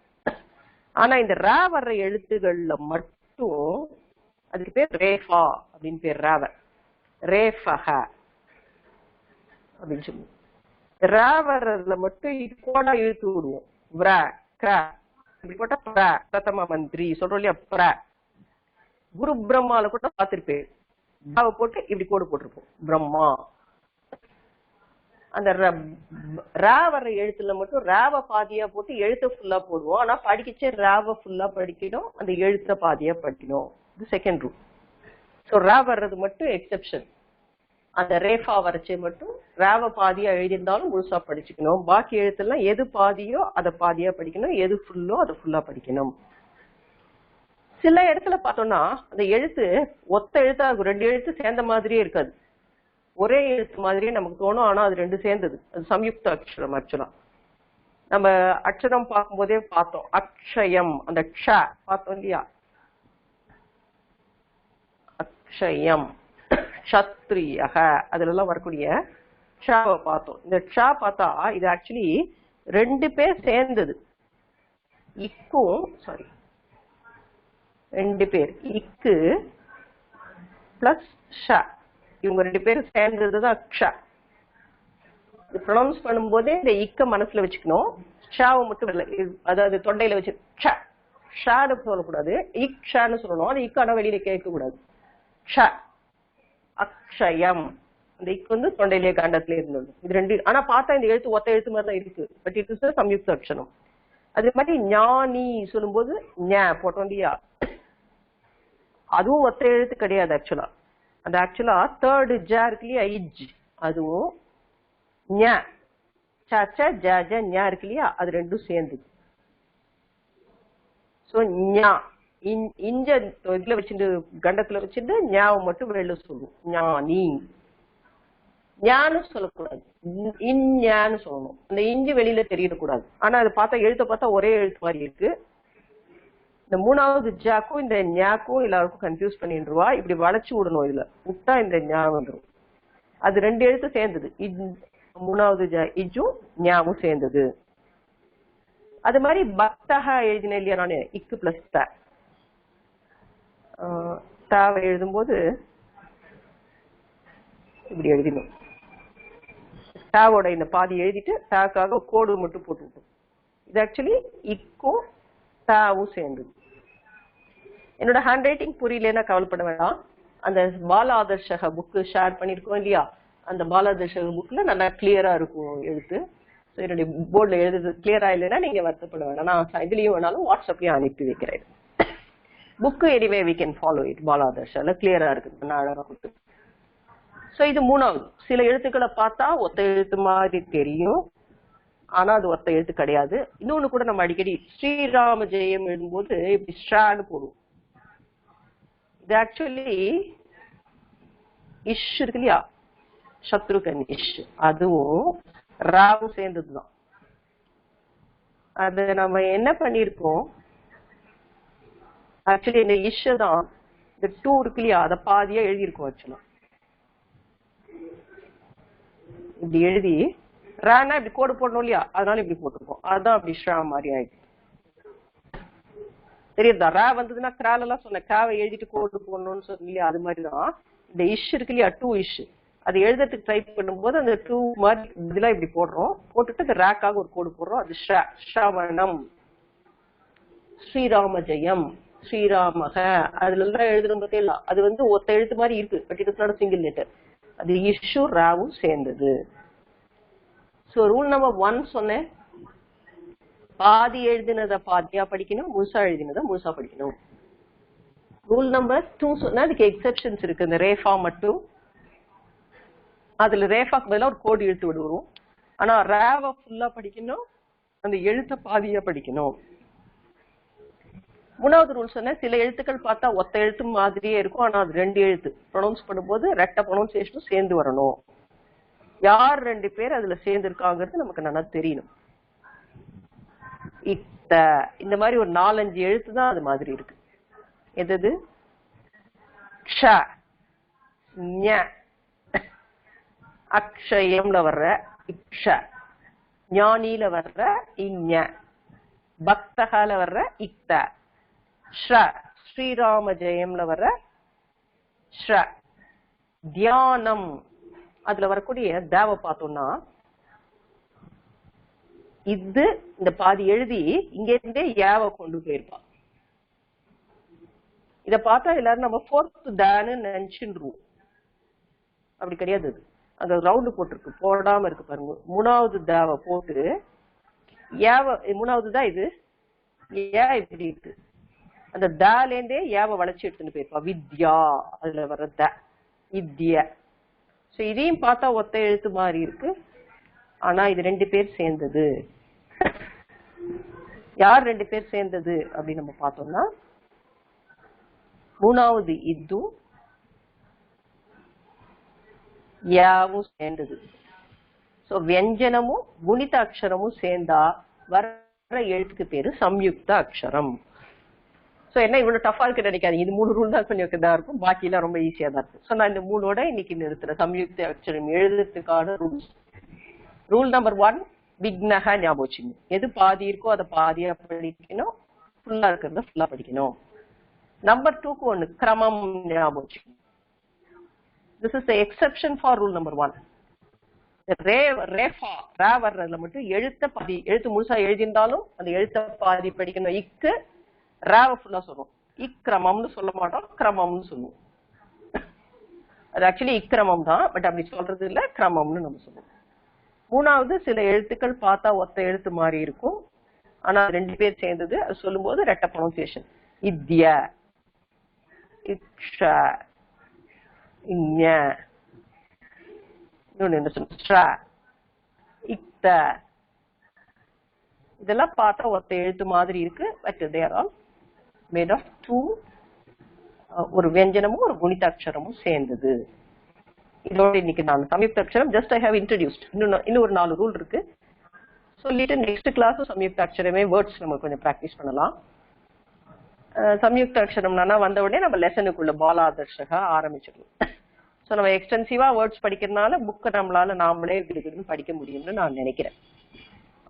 [SPEAKER 1] ஆனா இந்த ரா வர்ற எழுத்துகள்ல மட்டும் அதுக்கு பேர் ரேஃபா அப்படின்னு பேர். ராவர் ரேஃபஹ அப்படின்னு சொல்லுவோம். ரா வர்றதுல மட்டும் கோடா இழுத்து விடுவோம். வ்ர க இப்படி போட்டா பிர பிரதம மந்திரி சொல்றோம் இல்லையா. பிர குரு பிரம்மால கூட பார்த்திருப்பேன். போட்டு இப்படி கோடு போட்டிருப்போம் பிரம்மா. அந்த ரா வர்ற எழுத்துல மட்டும் ராவ பாதியா போட்டு எழுத்த ஃபுல்லா போடுவோம். ஆனா படிக்கச்சே ராவ ஃபுல்லா படிக்கணும், அந்த எழுத்த பாதியா படிக்கணும். இது செகண்ட் ரூல். ஸோ ரா வர்றது மட்டும் எக்ஸெப்ஷன். அந்த ரேஃபா வரைச்சே மட்டும் ராவ பாதியா எழுதியிருந்தாலும் முழுசா படிச்சுக்கணும். பாக்கி எழுத்துலாம் எது பாதியோ அதை பாதியா படிக்கணும், எது ஃபுல்லோ அதை ஃபுல்லா படிக்கணும். சில இடத்துல பார்த்தோம்னா அந்த எழுத்து ஒத்த எழுத்தா இருக்கும், ரெண்டு எழுத்து சேர்ந்த மாதிரியே இருக்காது, ஒரே எழுத்து மாதிரியே நமக்கு தோணும். ஆனா அது ரெண்டு சேர்ந்தது, அது சம்யுக்த அக்ஷரம். ஆக்சுவலா நம்ம அக்ஷரம் பார்க்கும் போதே பார்த்தோம். அக்ஷயம் அந்த க்ஷ பார்த்தோம் இல்லையா. அக்ஷயம் க்ஷத்ரியக அதுல எல்லாம் வரக்கூடிய க்ஷாவை பார்த்தோம். இந்த க்ஷா பார்த்தா இது ஆக்சுவலி ரெண்டு பேர் சேர்ந்தது. இக்கும் சாரி ரெண்டு பேர் இக்கு பிளஸ் ஷ, இவங்க ரெண்டு பேரும் சேர்ந்ததுதான் அக்ஷா. இது ப்ரொனவுன்ஸ் பண்ணும்போதே இந்த இக்க மனசுல வச்சுக்கணும், ஷாவை மட்டும் அதாவது தொண்டையில வச்சு ஷான்னு சொல்லக்கூடாது, இக்ஷான்னு சொல்லணும். அது இக்கான வெளியில கேட்க கூடாது. ஷ அக்ஷயம் அந்த இக்கு வந்து தொண்டையிலேயே காண்டத்திலே இருந்தது. இது ரெண்டு. ஆனா பார்த்தா இந்த எழுத்து ஒத்த எழுத்து மாதிரி தான் இருக்கு, பட் இட் இஸ் சம்யுக்த அக்ஷரம். அதே மாதிரி ஞானி சொல்லும் போது ஞ போட்டோம் இல்லையா, அதுவும் ஒத்த எழுத்து கிடையாது. ஆக்சுவலா அது ஆக்சுவலா தேர்டு ஜ இருக்கு இல்லையா, இஜ், அதுவும் ஞ ச ஜ ஜ ஞ இருக்கு இல்லையா, அது ரெண்டும் சேர்ந்து. சோ ஞா இஞ்ச இதுல வச்சுட்டு கண்டத்துல வச்சுட்டு ஞாவை மட்டும் வெளில சொல்லுவோம். ஞானி ஞான்னு சொல்லக்கூடாது, இஞ்ஞான்னு சொல்லணும். அந்த இஞ்சு வெளியில தெரியக்கூடாது. ஆனா அது பார்த்தா எழுத்த பார்த்தா ஒரே எழுத்து மாதிரி இருக்கு. இந்த மூணாவது ஜாக்கும் இந்த ஞாக்கும் எல்லாருக்கும் கன்ஃபியூஸ் பண்ணிடுவா. இப்படி வளைச்சு விடணும், இதுல விட்டா இந்த ஞா வந்துடும். அது ரெண்டு எழுத்து சேர்ந்தது, மூணாவது ஜா இஜும் ஞாவும் சேர்ந்தது. அது மாதிரி பக்தகா எழுதின இல்லையா நானு, இக்கு பிளஸ் தாவை எழுதும்போது இப்படி எழுதினோம். தாவோட இந்த பாதி எழுதிட்டு தாக்காக கோடு மட்டும் போட்டுவிட்டோம். இது ஆக்சுவலி இக்கும் தாவும் சேர்ந்தது. என்னோட ஹேண்ட் ரைட்டிங் புரியலன்னா கவலைப்பட வேண்டாம். அந்த பாலாதர்ஷக புக்கு ஷேர் பண்ணிருக்கோம் இல்லையா, அந்த பாலாதர்ஷக புக்ல நல்லா கிளியரா இருக்கும் எழுத்து. ஸோ என்னுடைய போர்டில் எழுதுறது கிளியரா இல்லைன்னா நீங்க வருத்தப்பட வேண்டாம், நான் இதுலயும் வேணாலும் வாட்ஸ்அப்லயும் அனுப்பி வைக்கிறேன். Book anyway we can follow it. பாலாதர்ஷால கிளியரா இருக்கு, நான் அழகா கொடுத்து. ஸோ இது மூணாவது. சில எழுத்துக்களை பார்த்தா ஒத்த எழுத்து மாதிரி தெரியும், ஆனா அது ஒத்த எழுத்து கிடையாது. இன்னொன்னு கூட நம்ம அடிக்கடி ஸ்ரீராம ஜெயம் எழுதும்போது இப்படி ஷான்னு போடுவோம். இது ஆக்சுவலி இஷ் இருக்கு இல்லையா, சத்ருகன் இஷ், அதுவும் ராவும் சேர்ந்ததுதான். அது நம்ம என்ன பண்ணிருக்கோம், ஆக்சுவலி இந்த இஷ் தான் இந்த டூ இருக்கு இல்லையா, அதை பாதியா எழுதியிருக்கோம். ஆக்சுவலா இப்படி எழுதி ரானா இப்படி கோடு போடணும் இல்லையா, அதனால இப்படி போட்டிருக்கோம். அதுதான் அப்படி ஷ்ரா மாதிரி ஆயிடுச்சு. தெரியுதா, ரா வந்ததுன்னா கிரால எல்லாம் சொன்ன காவை எழுதிட்டு கோடு போடணும்னு சொல்லி அது மாதிரிதான் இந்த இஷ் இருக்கு இல்லையா, டூ இஷ், அது எழுதுறதுக்கு ட்ரை பண்ணும்போது அந்த டூ மாதிரி இதெல்லாம் இப்படி போடுறோம், போட்டுட்டு அந்த ரேக்காக ஒரு கோடு போடுறோம். அது ஸ்ரவணம், ஸ்ரீராம ஜெயம், ஸ்ரீராமக, அதுல எல்லாம் எழுதுறோம் பார்த்தீங்களா, அது வந்து ஒத்த எழுத்து மாதிரி இருக்கு, but it is not single letter. அது இஷு ராவும் சேர்ந்தது. சோ ரூல் நம்பர் 1 சொன்னேன், பாதி எழுதினதை பாதியா படிக்கணும், முழுசா எழுதினதை முழுசா படிக்கணும். ரூல் நம்பர் 2 சொன்னா அதுக்கு எக்ஸெப்ஷன்ஸ் இருக்கு. இந்த ரேஃபா மட்டும், அதுல ரேஃபாக்கு பதிலா ஒரு கோடு இழுத்து விடுவோம். ஆனா ரேவ ஃபுல்லா படிக்கணும், அந்த எழுத்த பாதியா படிக்கணும். மூணாவது ரூல் சொன்ன, சில எழுத்துக்கள் பார்த்தா ஒத்த எழுத்து மாதிரியே இருக்கும், ஆனா அது ரெண்டு எழுத்து. ப்ரொனவுன்ஸ் பண்ணும்போது ரெட்ட ப்ரொனவுன்சியேஷனும் சேர்ந்து வரணும். யார் ரெண்டு பேர் அதுல சேர்ந்து இருக்காங்கிறது நமக்கு நல்லா தெரியணும். இத்த இந்த மாதிரி ஒரு 4-5 எழுத்து தான் அது மாதிரி இருக்கு. எது க்ஷ, ஞ, அக்ஷயம்ல வர்ற இக்ஷ, ஞானில வர்ற இஞ, பக்தகால வர்ற இக்த, ஸ்ர ஸ்ரீராம ஜெயம்ல வர்ற ஸ்ர, தியானம் அதுல வரக்கூடிய தேவ பார்த்தோம்னா இது இந்த பாதி எழுதி இங்க இருந்தே யாவ கொண்டு போயிருப்பான். இத பார்த்தா எல்லாரும் நம்ம ஃபோர்த் தான்னு நினைச்சுருவோம். அப்படி கிடையாது. அது அங்க ரவுண்டு போட்டிருக்கு, போடாம இருக்கு பாருங்க. மூணாவது தாவ போட்டு யாவ, மூணாவது தான் இது, ஏன் இப்படி இருக்கு, அந்த தாலேந்தே யாவ வளைச்சு எடுத்துட்டு போயிருப்பா. வித்யா அதுல வர்ற த வித்யா. சோ இதையும் பார்த்தா ஒத்த எழுத்து மாதிரி இருக்கு, ஆனா இது ரெண்டு பேர் சேர்ந்தது. யார் ரெண்டு பேர் சேர்ந்தது அப்படின்னு நம்ம பார்த்தோம்னா மூணாவது இதுவும் யாவும் சேர்ந்தது. சோ வியஞ்சனமும் குணித அக்ஷரமும் சேர்ந்தா வர்ற எழுத்துக்கு பேரு சம்யுக்த அக்ஷரம். சோ என்ன இவ்வளவு டஃபா இருக்கு நினைக்காதீங்க. இது 3 ரூல் தான் கொஞ்சம் இதா இருக்கும், பாக்கி எல்லாம் ரொம்ப ஈஸியா தான் இருக்கு. சோ நான் இந்த 3ஓட இன்னைக்கு நிறுத்துறேன். சம்யுக்த அக்ஷரம் எழுதுறதுக்கான ரூல்ஸ். ரூல் நம்பர் 1, விக்னஹ ஞாபகம் வச்சுக்கணும். எது பாதி இருக்கோ அதை பாதியா படிக்கணும், ஃபுல்லா இருக்கிறத ஃபுல்லா படிக்கணும். நம்பர் 2க்கு ஒண்ணு கிரமம் ஞாபகம் வச்சுக்கணும். This is the exception for rule number 1. ரே வர்றதுல மட்டும் எழுத்த பாதி, எழுத்து முழுசா எழுதியிருந்தாலும் அந்த எழுத்த பாதி படிக்கணும். இக்கு ராவ ஃபுல்லா சொல்லுவோம். இக்கிரமம்னு சொல்ல மாட்டோம், கிரமம்னு சொல்லுவோம். அது ஆக்சுவலி இக்கிரமம் தான், பட் அப்படி சொல்றது இல்ல, கிரமம்னு நம்ம சொல்லுவோம். மூணாவது சில எழுத்துக்கள் பார்த்தா ஒத்த எழுத்து மாதிரி இருக்கும், ஆனா ரெண்டு பேர் சேர்ந்தது. அது சொல்லும் போது ரெட்ட ப்ரொனன்சியேஷன். இத்ய, இக்ஷ, இஞ, இக்த, இதெல்லாம் பார்த்தா ஒத்த எழுத்து மாதிரி இருக்கு. But they are all made of two, ஒரு வியஞ்சனமும் ஒரு குணிதாட்சரமும் சேர்ந்தது. இதோட இன்னைக்கு நான் சம்யுக்த அக்ஷரம் ஜஸ்ட் ஐ ஹவ் இன்ட்ரோடியூஸ்ட். இன்னும் ஒரு 4 ரூல் இருக்கு சொல்லிட்டு நெக்ஸ்ட் கிளாஸும் சம்யுக்த அக்ஷரமே வேர்ட்ஸ் நம்ம கொஞ்சம் ப்ராக்டிஸ் பண்ணலாம். சம்யுக்த அக்ஷரம்னா வந்த உடனே நம்ம லெசனுக்குள்ள பாலாதர்ஷகா ஆரம்பிச்சிடலாம். ஸோ நம்ம எக்ஸ்டென்சிவா வேர்ட்ஸ் படிக்கிறதுனால புக்கை நம்மளால நாமளே இருக்குன்னு படிக்க முடியும்னு நான் நினைக்கிறேன்.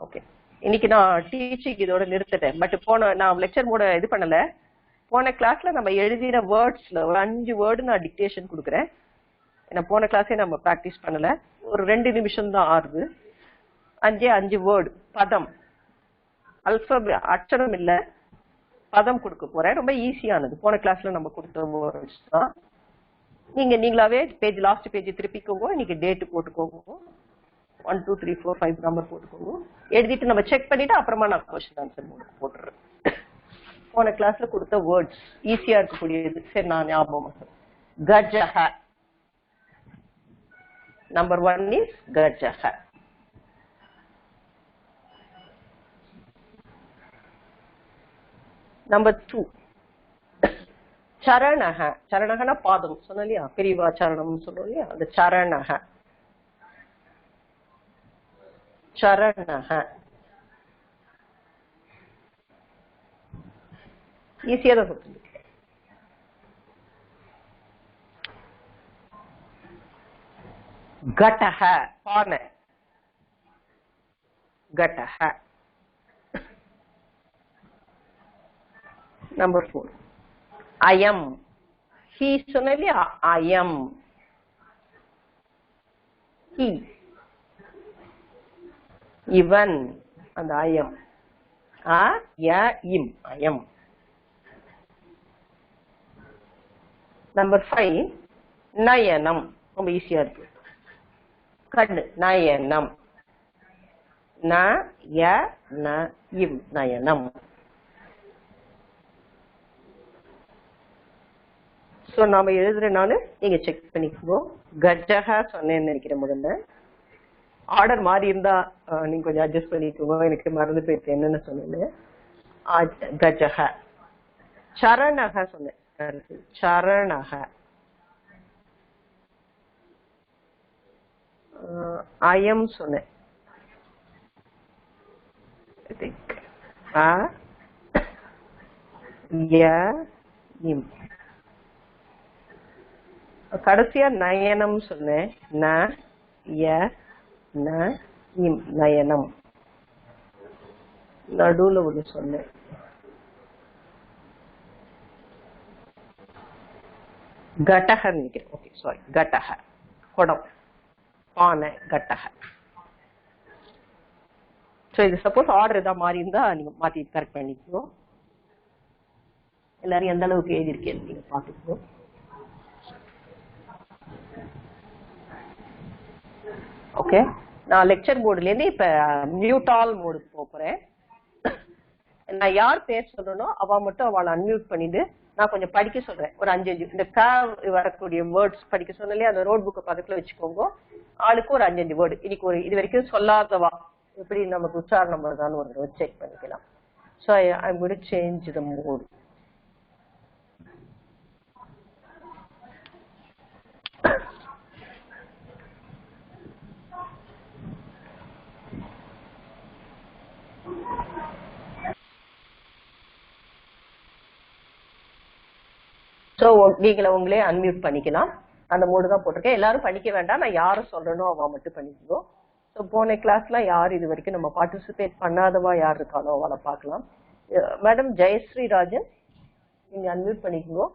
[SPEAKER 1] ஓகே, இன்னைக்கு நான் டீச்சிங் இதோட நிறுத்திட்டேன். பட் நான் லெக்சர் மூட இது பண்ணல. போன கிளாஸ்ல நம்ம எழுதின வேர்ட்ஸ்ல ஒரு 5 வேர்டு நான் டிக்டேஷன் கொடுக்குறேன். ஏன்னா போன கிளாஸே நம்ம ப்ராக்டிஸ் பண்ணல, ஒரு 2 நிமிஷம் தான் ஆறுது. 5 வேர்டு பதம், அக்ஷரம் இல்ல பதம் கொடுக்க போறேன். ரொம்ப ஈஸியானது, போன கிளாஸ்ல நம்ம கொடுத்த வேர்ட்ஸ் தான். நீங்களாவே பேஜ் லாஸ்ட் பேஜ் திருப்பிக்கோங்க. இன்னைக்கு டேட் போட்டுக்கோங்க, 1 2 3 4 5 நம்பர் போட்டுக்கோங்க. எழுதிட்டு நம்ம செக் பண்ணிட்டு அப்புறமா நான் கொஸ்டின் ஆன்சர் போட்டுறேன். போன கிளாஸ்ல கொடுத்த வேர்ட்ஸ் ஈஸியா இருக்கக்கூடியது. சரி, நான் ஞாபகம். கஜஹ, நம்பர் 1 இஸ் கஜஹ. நம்பர் 2 சரணஹ. சரணஹனா பாதம் சொன்னோம் இல்லையா, பெரியவா சரணம் சொல்றோம் இல்லையா, அந்த சரணஹ. சரணஹ ஈஸியா தான் கொடுத்து. கட்டஹ பானை, கட்டஹ. நம்பர் 4 அயம். ஹி சொன்ன இல்லையா, அயம் ஹி, இவன், அந்த அயம் அயம். நம்பர் 5 நயனம். ரொம்ப ஈஸியா இருக்கு. கண்ணு, நயனம். நயனம். சோ நாம எழுதுறனால நீங்க செக் பண்ணிக்கோ. கஜஹா சொன்னேன்னு நினைக்கிறேன். முதல்ல ஆர்டர் மாறி இருந்தா நீங்க கொஞ்சம் அட்ஜஸ்ட் பண்ணிக்கோங்க. எனக்கு மறந்து போயிட்டு என்னன்னு சொன்னேன். கஜஹ. சரணஹ சொன்னேன். சரணஹ. அயம் சொன்னேன். கடைசியா நயனம் சொன்னேன். நயனம். நடுவுல ஒண்ணு சொன்னேன். கட்டக நினைக்கிறேன். ஓகே சாரி, கட்டக குடம், பானை, கட்டக. ஸோ இது சப்போஸ் ஆர்டர் ஏதாவது மாறி இருந்தா நீங்க மாத்தி கரெக்ட் பண்ணிக்கோ. எல்லாரும் எந்த அளவுக்கு எழுதியிருக்கேன் நீங்க பாத்துக்கோ. ஓகே, நான் லெக்சர் மோடுல இருந்து இப்ப மியூட்டால் மோடுக்கு போறேன். நான் யார் பேர் சொல்லணும் அவ மட்டும் அவளை அன்மியூட் பண்ணிட்டு நான் கொஞ்சம் படிக்க சொல்றேன். ஒரு 5 இந்த வரக்கூடிய வேர்ட்ஸ் படிக்க சொன்னாலே அந்த நோட் புக்கை பக்கத்துல வச்சுக்கோங்க. ஆளுக்கு ஒரு 5 வேர்டு இன்னைக்கு ஒரு இது வரைக்கும் சொல்லாதவா எப்படி நமக்கு உச்சாரணம் வருதான்னு ஒரு செக் பண்ணிக்கலாம். So I am going to change the mode. So நீங்கள உங்களே அன்மியூட் பண்ணிக்கலாம். அந்த மோடு தான் போட்டிருக்கேன். எல்லாரும் படிக்க வேண்டாம், நான் யாரும் சொல்றேனோ அவ மட்டும் பண்ணிக்கணும். ஸோ போன கிளாஸ்லாம் யார் இது வரைக்கும் நம்ம பார்ட்டிசிபேட் பண்ணாதவா யார் இருக்கானோ அவளை பார்க்கலாம். மேடம் ஜெயஸ்ரீ ராஜன், நீங்க அன்மியூட் பண்ணிக்கோங்க.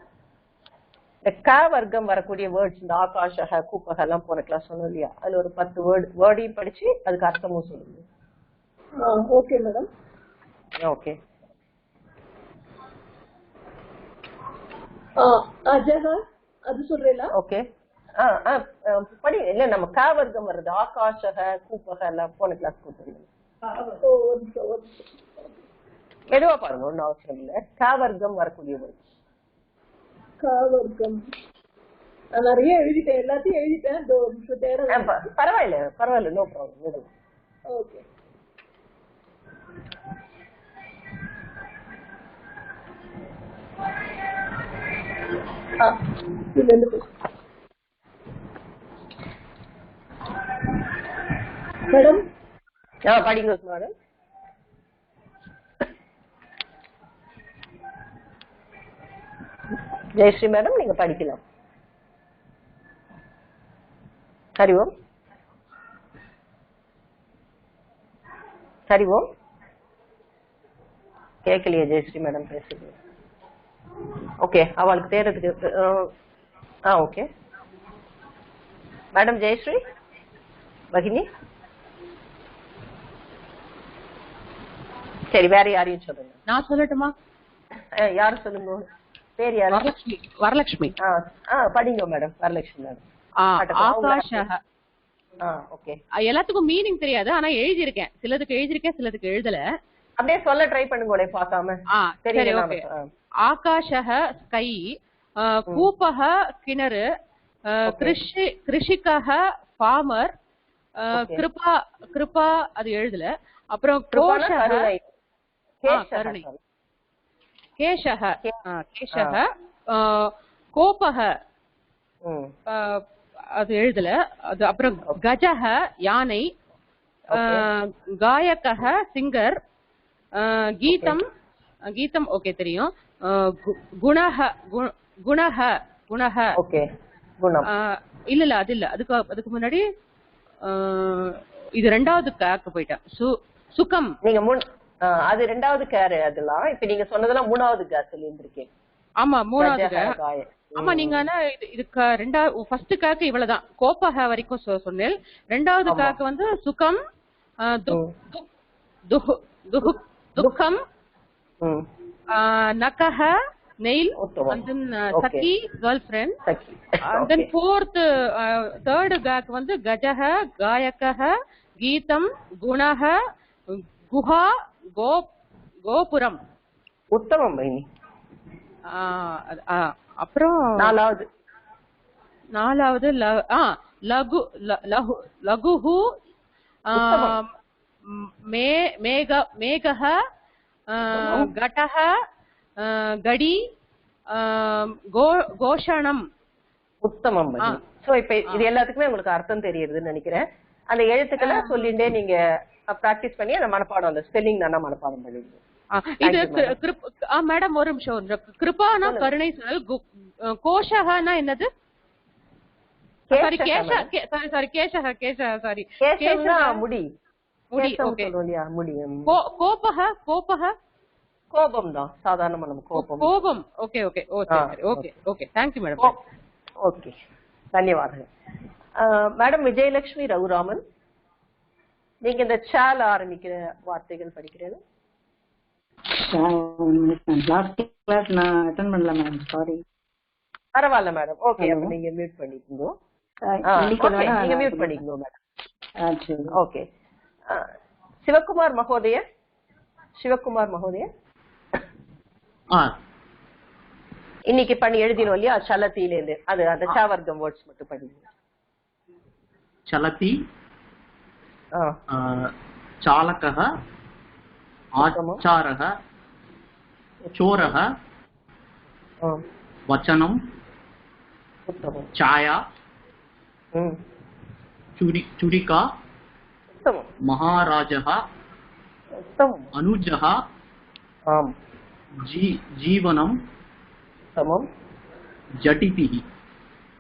[SPEAKER 1] இந்த க வர்க்கம் வரக்கூடிய வேர்ட்ஸ், இந்த ஆகாஷக கூப்பக எல்லாம் போன கிளாஸ் சொன்னோம் இல்லையா, அதுல ஒரு 10 வேர்டையும் படிச்சு அதுக்கு அர்த்தமும் சொல்லுங்க.
[SPEAKER 3] Okay madam.
[SPEAKER 1] ஓகே.
[SPEAKER 3] அஜக அது சொல்றீங்களா?
[SPEAKER 1] ஓகே, படி. இல்ல நம்ம க வர்க்கம் வருது, ஆகாஷக கூப்பக எல்லாம் போன கிளாஸ் கொடுத்துருங்க. மெதுவா பாருங்க, ஒன்னும் அவசியம் இல்ல. க வர்க்கம் வரக்கூடிய வேர்ட்ஸ்.
[SPEAKER 3] க வர்க்கம் நிறைய எழுதிட்டேன், எல்லாத்தையும் எழுதிட்டேன்.
[SPEAKER 1] பரவாயில்ல பரவாயில்ல, நோ ப்ராப்ளம்.
[SPEAKER 3] ஓகே. மேடம்
[SPEAKER 1] படிங்க மேடம். ஜெயஸ்ரீ மேடம் நீங்க படிக்கலாம். ஹரி ஓம். ஹரி ஓம். கேட்கலையே ஜெயஸ்ரீ மேடம் பேசுறது. ஓகே, அவளுக்கு தேர்றதுக்கு ஓகே. மேடம் ஜெயஸ்ரீ, பகினி, சரி வேற யாரையும் சொல்லுங்க.
[SPEAKER 2] நான் சொல்லட்டுமா?
[SPEAKER 1] யாரு சொல்லுங்க, பேர் யாரு?
[SPEAKER 2] வரலட்சுமி. வரலட்சுமி.
[SPEAKER 1] படிங்க மேடம். வரலட்சுமி மேடம்.
[SPEAKER 2] ஆகாஷக.
[SPEAKER 1] ஓகே.
[SPEAKER 2] எல்லாத்துக்கும் மீனிங் தெரியாது, ஆனா எழுதியிருக்கேன். சிலதுக்கு எழுதியிருக்கேன், சிலதுக்கு எழுதல.
[SPEAKER 1] அப்படியே சொல்ல ட்ரை பண்ணுங்க பார்க்காம.
[SPEAKER 2] சரி ஓகே. ஆகாஷக ஸ்கை, கூப்பக கிணறு, கிருஷிகக ஃபார்மர், கிருபா கிருபா அது எழுதல. அப்புறம் கோஷக கருணை, கேஷக கேஷக, கோபக அது எழுதல. அது அப்புறம் கஜக யானை, காயகக சிங்கர், கீதம் கீதம் ஓகே தெரியும். குணஹ குணஹ குணஹ
[SPEAKER 1] ஓகே. குணம்
[SPEAKER 2] இல்ல இல்ல அது இல்ல. அதுக்கு முன்னாடி இது ரெண்டாவது காக்கு போயிட்டேன். சுகம்
[SPEAKER 1] நீங்க அது ரெண்டாவது கேர். அதெல்லாம் இப்ப நீங்க சொன்னதெல்லாம் மூணாவது கேர் சொல்லி இருந்திருக்கேன்.
[SPEAKER 2] ஆமா மூணாவது. ஆமா நீங்க ஆனா இதுக்கு ரெண்டாவது ஃபர்ஸ்ட் காக்கு இவ்வளவுதான். கோப்பக வரைக்கும் சொன்னேன். ரெண்டாவது காக்கு வந்து சுகம், துக்கம், நகஹ nail, and then Sakhi girl friend, and then third cock வந்து கஜஹ காயகஹ கீதம் குணஹ குஹா கோபுரம்.
[SPEAKER 1] உத்தமம் பைனி.
[SPEAKER 2] அப்புறம் நாலாவது லகு லகுஹு மேகஹ கடஹ கடி கோஷணம்.
[SPEAKER 1] உத்தமம். சோ இப்ப இது எல்லாத்துக்குமே உங்களுக்கு அர்த்தம் தெரியுதுன்னு நினைக்கிறேன். அந்த எழுத்துக்களை சொல்லிட்டே நீங்க பிராக்டிஸ் பண்ணி அந்த மனப்பாடம், அந்த ஸ்பெல்லிங் தானே மனப்பாடம் பண்ணிடுங்க.
[SPEAKER 2] இது மேடம் ஒரு நிமிஷம். கிருபானா கருணை சொல், கோஷகனா என்னது? சாரி கேஷ சாரி கேஷக கேஷ சாரி
[SPEAKER 1] கேஷனா முடி.
[SPEAKER 2] முடி.
[SPEAKER 1] கேசம்
[SPEAKER 2] ஓகே.
[SPEAKER 1] சொல்லுவோம் இல்லையா, முடியும்.
[SPEAKER 2] கோபஹ கோபஹ
[SPEAKER 1] கோபம் தான், சாதாரணமா நம்ம கோபம்.
[SPEAKER 2] கோபம். Okay okay. ஓ சரி. Okay okay. Thank you madam.
[SPEAKER 1] Okay, தன்யவாதங்கள். மேடம் விஜயலட்சுமி ரகுராமன், நீங்க இந்த சால ஆரம்பிக்கிற வார்த்தைகள் படிக்கிறேன்.
[SPEAKER 4] லாஸ்ட் கிளாஸ் நான் அட்டெண்ட் பண்ணல மேடம், சாரி.
[SPEAKER 1] பரவாயில்ல மேடம். ஓகே, அப்ப நீங்க மியூட் பண்ணிக்கோங்க. நீங்க மியூட் பண்ணிக்கோங்க மேடம். ஓகே. சிவகுமார் மகோதய, சிவகுமார் மகோதய, இன்னைக்கு பண்ணி எழுதினோம் இல்லையா சலத்தில இருந்து, அது அந்த சாவர்க்கம் வேர்ட்ஸ் மட்டும் படிங்க.
[SPEAKER 5] चलति, चालकः, आचारः, चोरः, वचनं, छाया, चुरिका, महाराजः, अनुजः, जीवनं, जटितिः.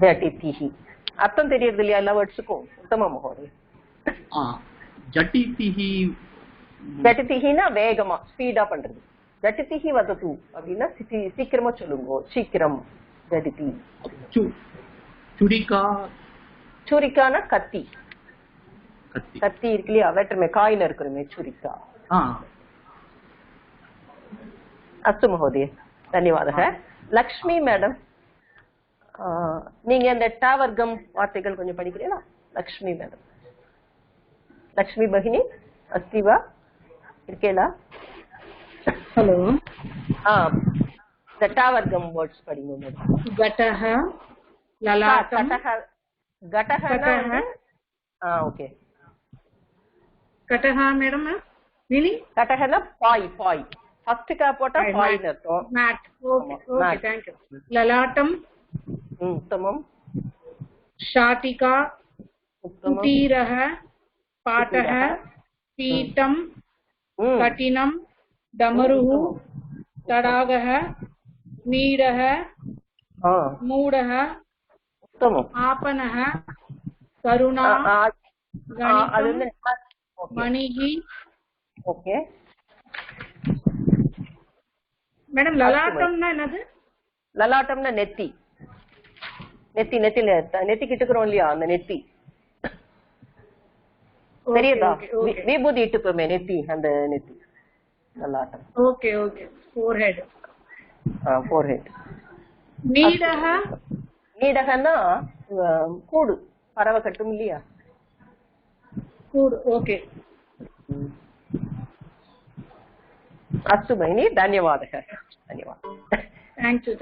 [SPEAKER 1] ஜட்டிதிஹி அர்த்தம் தெரியுது இல்லையா எல்லா வேர்ட்ஸுக்கும்? உத்தம மகோதய.
[SPEAKER 5] ஜட்டிதிஹி,
[SPEAKER 1] ஜட்டிதிஹினா வேகமா ஸ்பீடா பண்றது. ஜட்டிதிஹி வதது அப்படின்னா சீக்கிரமா சொல்லுங்க, சீக்கிரம். ஜட்டிதி.
[SPEAKER 5] சுரிகா,
[SPEAKER 1] சுரிக்கானா கத்தி.
[SPEAKER 5] கத்தி,
[SPEAKER 1] கத்தி இருக்கு இல்லையா, வெட்டுமே காயில இருக்கிறமே சுரிக்கா. அஸ்து மகோதய, தன்யவாதக. லக்ஷ்மி மேடம், நீங்க இந்த டாவர்க்கம் வார்த்தைகள் கொஞ்சம் படிக்கிறீங்களா? லக்ஷ்மி மேடம், லக்ஷ்மி பகினி அஸ்திவா இருக்கேளா?
[SPEAKER 4] ஹலோ.
[SPEAKER 1] இந்த டாவர்க்கம் வேர்ட்ஸ் படிங்க மேடம்.
[SPEAKER 4] கட்டஹ, லலாட்டம்.
[SPEAKER 1] கட்டஹ. ஓகே.
[SPEAKER 4] கட்டஹ மேடம், மீனிங்
[SPEAKER 1] கட்டஹனா பாய். பாய் ஃபர்ஸ்ட் கா போட்டா பாய்னு அர்த்தம்.
[SPEAKER 4] Mat. Okay okay, thank you. லலாட்டம்
[SPEAKER 1] उत्तमम.
[SPEAKER 4] शाटिका, कुटीरः, पाटः, पीठं, कठिनं, डमरुः, तडागः, मीडः, मूढः, आपणः, करुणा, गणितं, मणिः.
[SPEAKER 1] ओके
[SPEAKER 4] மேடம், லலாட்டம்னா என்னது?
[SPEAKER 1] லலாட்டம்னா நெத்தி. நெத்தி, நெத்தில நெத்தி கிட்டுக்கிறோம் இல்லையா, அந்த நெத்தி தெரியுதா? விபூதி இட்டுப்போமே நெத்தி, அந்த நெத்தி லலாட்டம்.
[SPEAKER 4] Okay okay. ஃபோர்ஹெட்.
[SPEAKER 1] ஃபோர்ஹெட்.
[SPEAKER 4] நீடக,
[SPEAKER 1] நீடகன்னா கூடு, பறவை கட்டும் இல்லையா,
[SPEAKER 4] கூடு. ஓகே.
[SPEAKER 1] அஸ்து பகினி, தன்யவாதக. धन्यवाद.
[SPEAKER 4] Thank you.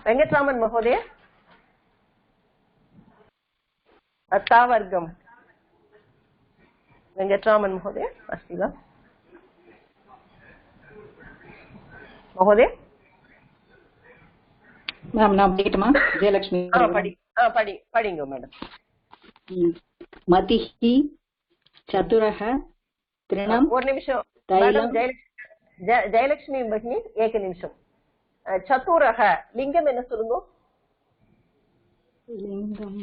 [SPEAKER 1] वेंकटरामन महोदय, अत्तावर्गम. वेंकटरामन महोदय अस्ति वा महोदय?
[SPEAKER 4] मैम ना படிக்கட்டுமா? ஜெயலட்சுமி
[SPEAKER 1] படிங்க மேடம்.
[SPEAKER 4] மதிஹி, சதுரஹ, திரணம்.
[SPEAKER 1] ஒரு நிமிஷம் மேடம். ஜெயலட்சுமி பகினி, ஏக நிமிஷம். சதுரஹ லிங்கம் என்ன சொல்லுங்க?
[SPEAKER 4] லிங்கம்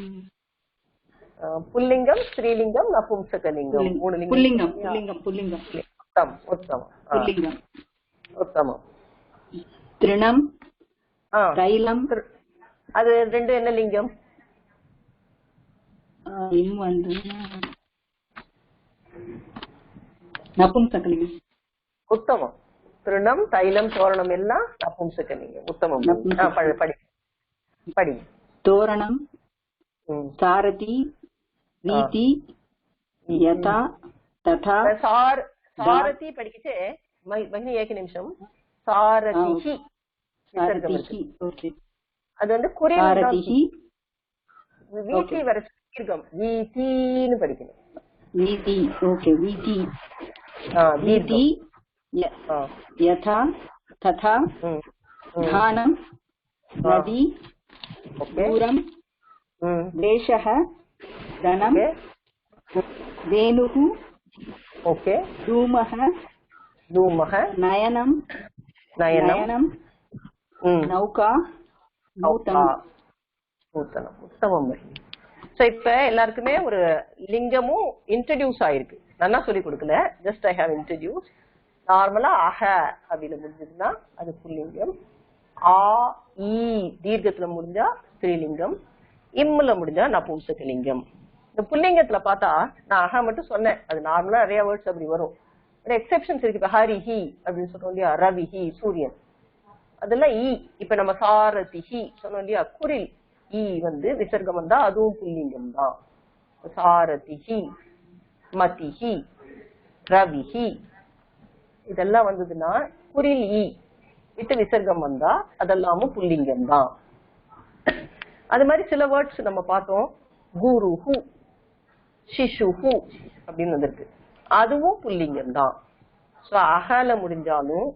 [SPEAKER 1] புல்லிங்கம், ஸ்ரீலிங்கம், நபும்சகலிங்கம். மூணு லிங்கம்.
[SPEAKER 4] புல்லிங்கம். புல்லிங்கம். புல்லிங்கம்.
[SPEAKER 1] உத்தமம். உத்தமம்.
[SPEAKER 4] புல்லிங்கம்.
[SPEAKER 1] உத்தமம்.
[SPEAKER 4] திரணம், தைலம்.
[SPEAKER 1] அது ரெண்டு என்ன லிங்கம்?
[SPEAKER 4] இது வந்து நபும்சகலிங்கம்.
[SPEAKER 1] உத்தமம். திருணம், தைலம், தோரணம் எல்லாம் நபும்சகலிங்கம். உத்தமம். படி.
[SPEAKER 4] தோரணம், சாரதி, வீதி, யதா, ததா.
[SPEAKER 1] சாரதி படிக்கிட்டு பகினி ஏக நிமிஷம். சாரதிஹி.
[SPEAKER 4] சாரதிஹி. ஓகே.
[SPEAKER 1] அது வந்து
[SPEAKER 4] சாரதிஹி.
[SPEAKER 1] வீதி வர தீர்க்கம். வீதின்னு படிக்கணும்.
[SPEAKER 4] வீதி. ஓகே. வீதி. வீதி, யதா, ததா. தானம், நதி, தூரம், தேசः, धनं, वेणुः,
[SPEAKER 1] ओके.
[SPEAKER 4] धूमः, नयनं, नौका, नूतनम्.
[SPEAKER 1] उत्तमं. சோ இப்ப எல்லாருக்குமே ஒரு லிங்கமும் இன்ட்ரடியூஸ் ஆயிருக்கு. நல்லா சொல்லி கொடுக்கல, ஜஸ்ட் ஐ ஹாவ் இன்ட்ரடியூஸ். நார்மலா அஹ அப்படின்னு முடிஞ்சதுன்னா அது புல்லிங்கம். ஆ ஈ தீர்க்கத்துல முடிஞ்சா ஸ்திரீலிங்கம், இம்முல முடிஞ்சா நபும்சகலிங்கம். இந்த புல்லிங்கத்துல பார்த்தா நான் அஹ மட்டும் சொன்னேன், அது நார்மலா நிறைய வேர்ட்ஸ் அப்படி வரும். எக்ஸெப்ஷன்ஸ் இருக்கு. இப்ப ஹரிஹி அப்படின்னு சொல்றோம் இல்லையா, ரவிஹி சூரியன், அதெல்லாம் ஈ. இப்ப நம்ம சாரதிஹி சொன்னோம் இல்லையா, குரில் ஈ வந்து விசர்க்கம் வந்தா அதுவும் புல்லிங்கம் தான். சாரதிஹி, மதிஹி, ரவிஹி இதெல்லாம் வந்ததுன்னா குரில் ஈ விட்டு விசர்க்கம் வந்தா அதெல்லாமும் புல்லிங்கம் தான். அது மாதிரி சில வேர்ட்ஸ் நம்ம பார்த்தோம், குருஹு, சிசுஹு அப்படின்னு வந்திருக்கு, அதுவும் புல்லிங்கம் தான். சோ அகல முடிஞ்சாலும்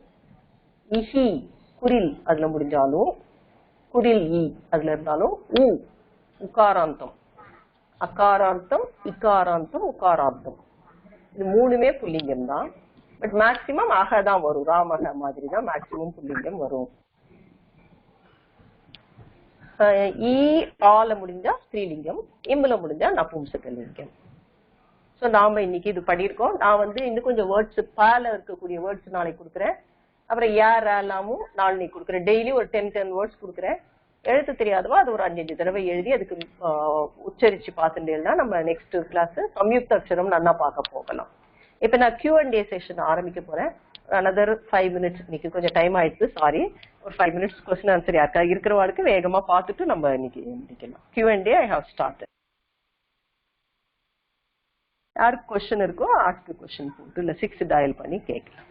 [SPEAKER 1] இஹி குரில் அதுல முடிஞ்சாலும், குரில் ஈ அதுல இருந்தாலும் உ உகாராந்தம், அகாராந்தம், இகாராந்தம், உகாராந்தம் இது மூணுமே புல்லிங்கம் தான். பட் மேக்சிமம் அக தான் வரும், ராமக மாதிரி தான் மேக்சிமம் புல்லிங்கம் வரும். ஈ ஆல முடிஞ்சா ஸ்திரீலிங்கம், இம்புல முடிஞ்சா நபும்சகலிங்கம். சோ நாம இன்னைக்கு இது பண்ணிருக்கோம். நான் வந்து இன்னும் கொஞ்சம் வேர்ட்ஸ் பால இருக்கக்கூடிய வேர்ட்ஸ் நாளைக்கு கொடுக்குறேன். அப்புறம் யார் எல்லாமும் நாளைக்கு கொடுக்குறேன். டெய்லி ஒரு 10 வேர்ட்ஸ் கொடுக்குறேன். எழுத்து தெரியாதவா அது ஒரு 5 தடவை எழுதி அதுக்கு உச்சரிச்சு பார்த்துட்டேன்னா நம்ம நெக்ஸ்ட் கிளாஸ் சம்யுக்த அக்ஷரம் நல்லா பார்க்க போகலாம். இப்ப நான் Q&A செஷன் ஆரம்பிக்க போறேன். another 5 minutes. இன்னைக்கு கொஞ்சம் டைம் ஆயிடுச்சு, சாரி. ஒரு 5 minutes கொஸ்டின் ஆன்சர் யாருக்கா இருக்கிறவாளுக்கு வேகமா பார்த்துட்டு நம்ம இன்னைக்கு முடிக்கலாம். Q&A I have started. யாருக்கு கொஸ்டின் இருக்கோ ஆஸ்க் கொஸ்டின் போட்டு இல்ல 6 டயல் பண்ணி கேட்கலாம்.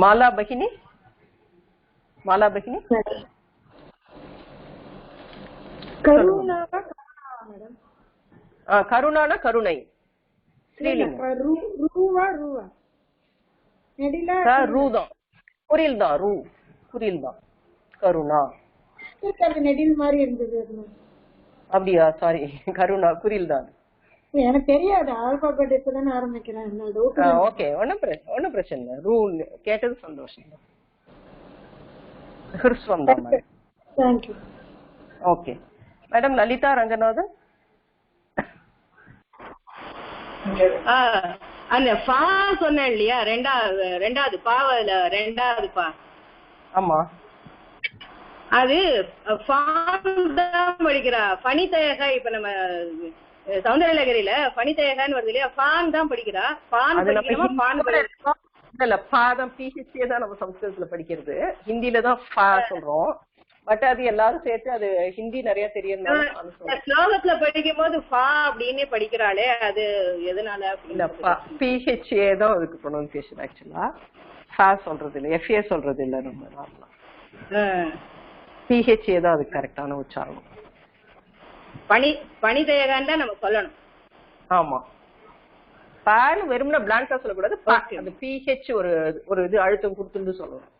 [SPEAKER 1] மாலா பகினி, மாலா பகினி, கருணானா கருணை ஸ்ரீலிங்கம், ரூ தான், குரில் தான், ரூ குரில் தான், கருணா
[SPEAKER 3] நெடில் மாதிரி இருந்தது.
[SPEAKER 1] அப்படியா, சாரி, கருணா குரில் தான்.
[SPEAKER 3] எனக்கு தெரியாது, ஆல்பாபெட் இப்பதான் ஆரம்பிக்கிறேன்.
[SPEAKER 1] ஓகே, ஒன்னும் பிரச்சனை இல்லை. ரூ கேட்டது சந்தோஷம் தான். ஹிருஸ்வம் தான் madam.
[SPEAKER 3] Thank you.
[SPEAKER 1] Okay madam. Lalitha Ranganathan,
[SPEAKER 6] அந்த பா சொன்னேன் இல்லையா, ரெண்டாவது பாவல ரெண்டாவது பா.
[SPEAKER 1] ஆமா,
[SPEAKER 6] அது படிக்கிறா பனித்தயகா. இப்ப நம்ம சௌந்தரலகரியில பனித்தயகான்னு வருது இல்லையா, பான் தான் படிக்கிறா. பான் படிக்கிறோமா, பான்
[SPEAKER 1] இல்ல பாதம் பிஹெச்ஏ தான் நம்ம சம்ஸ்கிருதத்துல படிக்கிறது, ஹிந்தில தான் பா சொல்றோம். பட் அது எல்லாரும் சேர்த்து அது ஹிந்தி நிறைய தெரியும்.
[SPEAKER 6] ஸ்லோகத்துல படிக்கும் போது பா அப்படின்னே படிக்கிறாளே, அது எதனால?
[SPEAKER 1] இல்ல பிஹெச்ஏ தான் அதுக்கு ப்ரொனன்சியேஷன். ஆக்சுவலா பா சொல்றது இல்ல, எஃப்ஏ சொல்றது இல்ல. நம்ம நார்மலா பிஹெச்ஏ தான் அதுக்கு கரெக்டான உச்சாரணம்.
[SPEAKER 6] பனிதயகான் தான் நம்ம சொல்லணும்.
[SPEAKER 1] ஆமா, பான்னு வெறும்னா பிளாங்கா சொல்லக்கூடாது. அந்த பிஹெச் ஒரு இது அழுத்தம் கொடுத்துன்னு சொல்லணும்.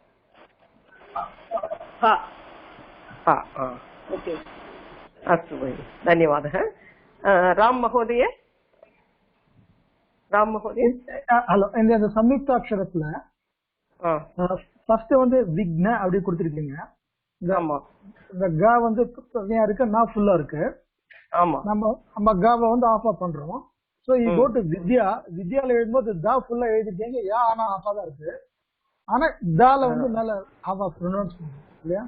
[SPEAKER 1] अस्तु भगिनि, धन्यवादः. राम महोदय,
[SPEAKER 7] ஹலோ. இந்த சம்யுக்த அக்ஷரத்துல ஃபர்ஸ்ட் வந்து விக்ன அப்படி கொடுத்துருக்கீங்க. இந்த க வந்து இருக்கு, நான் ஃபுல்லா இருக்கு.
[SPEAKER 1] ஆமா,
[SPEAKER 7] நம்ம காவை வந்து ஆஃப் ஆஃப் பண்றோம். சோ யூ கோ டு வித்யா. வித்யால எழுதும்போது தா ஃபுல்லா எழுதிட்டீங்க, யா ஆனா ஆஃபா தான் இருக்கு. ஆனா தால வந்து மேல ஆஃப் ஆஃப் ப்ரொனவுன்ஸ் பண்ணுங்க இல்லையா?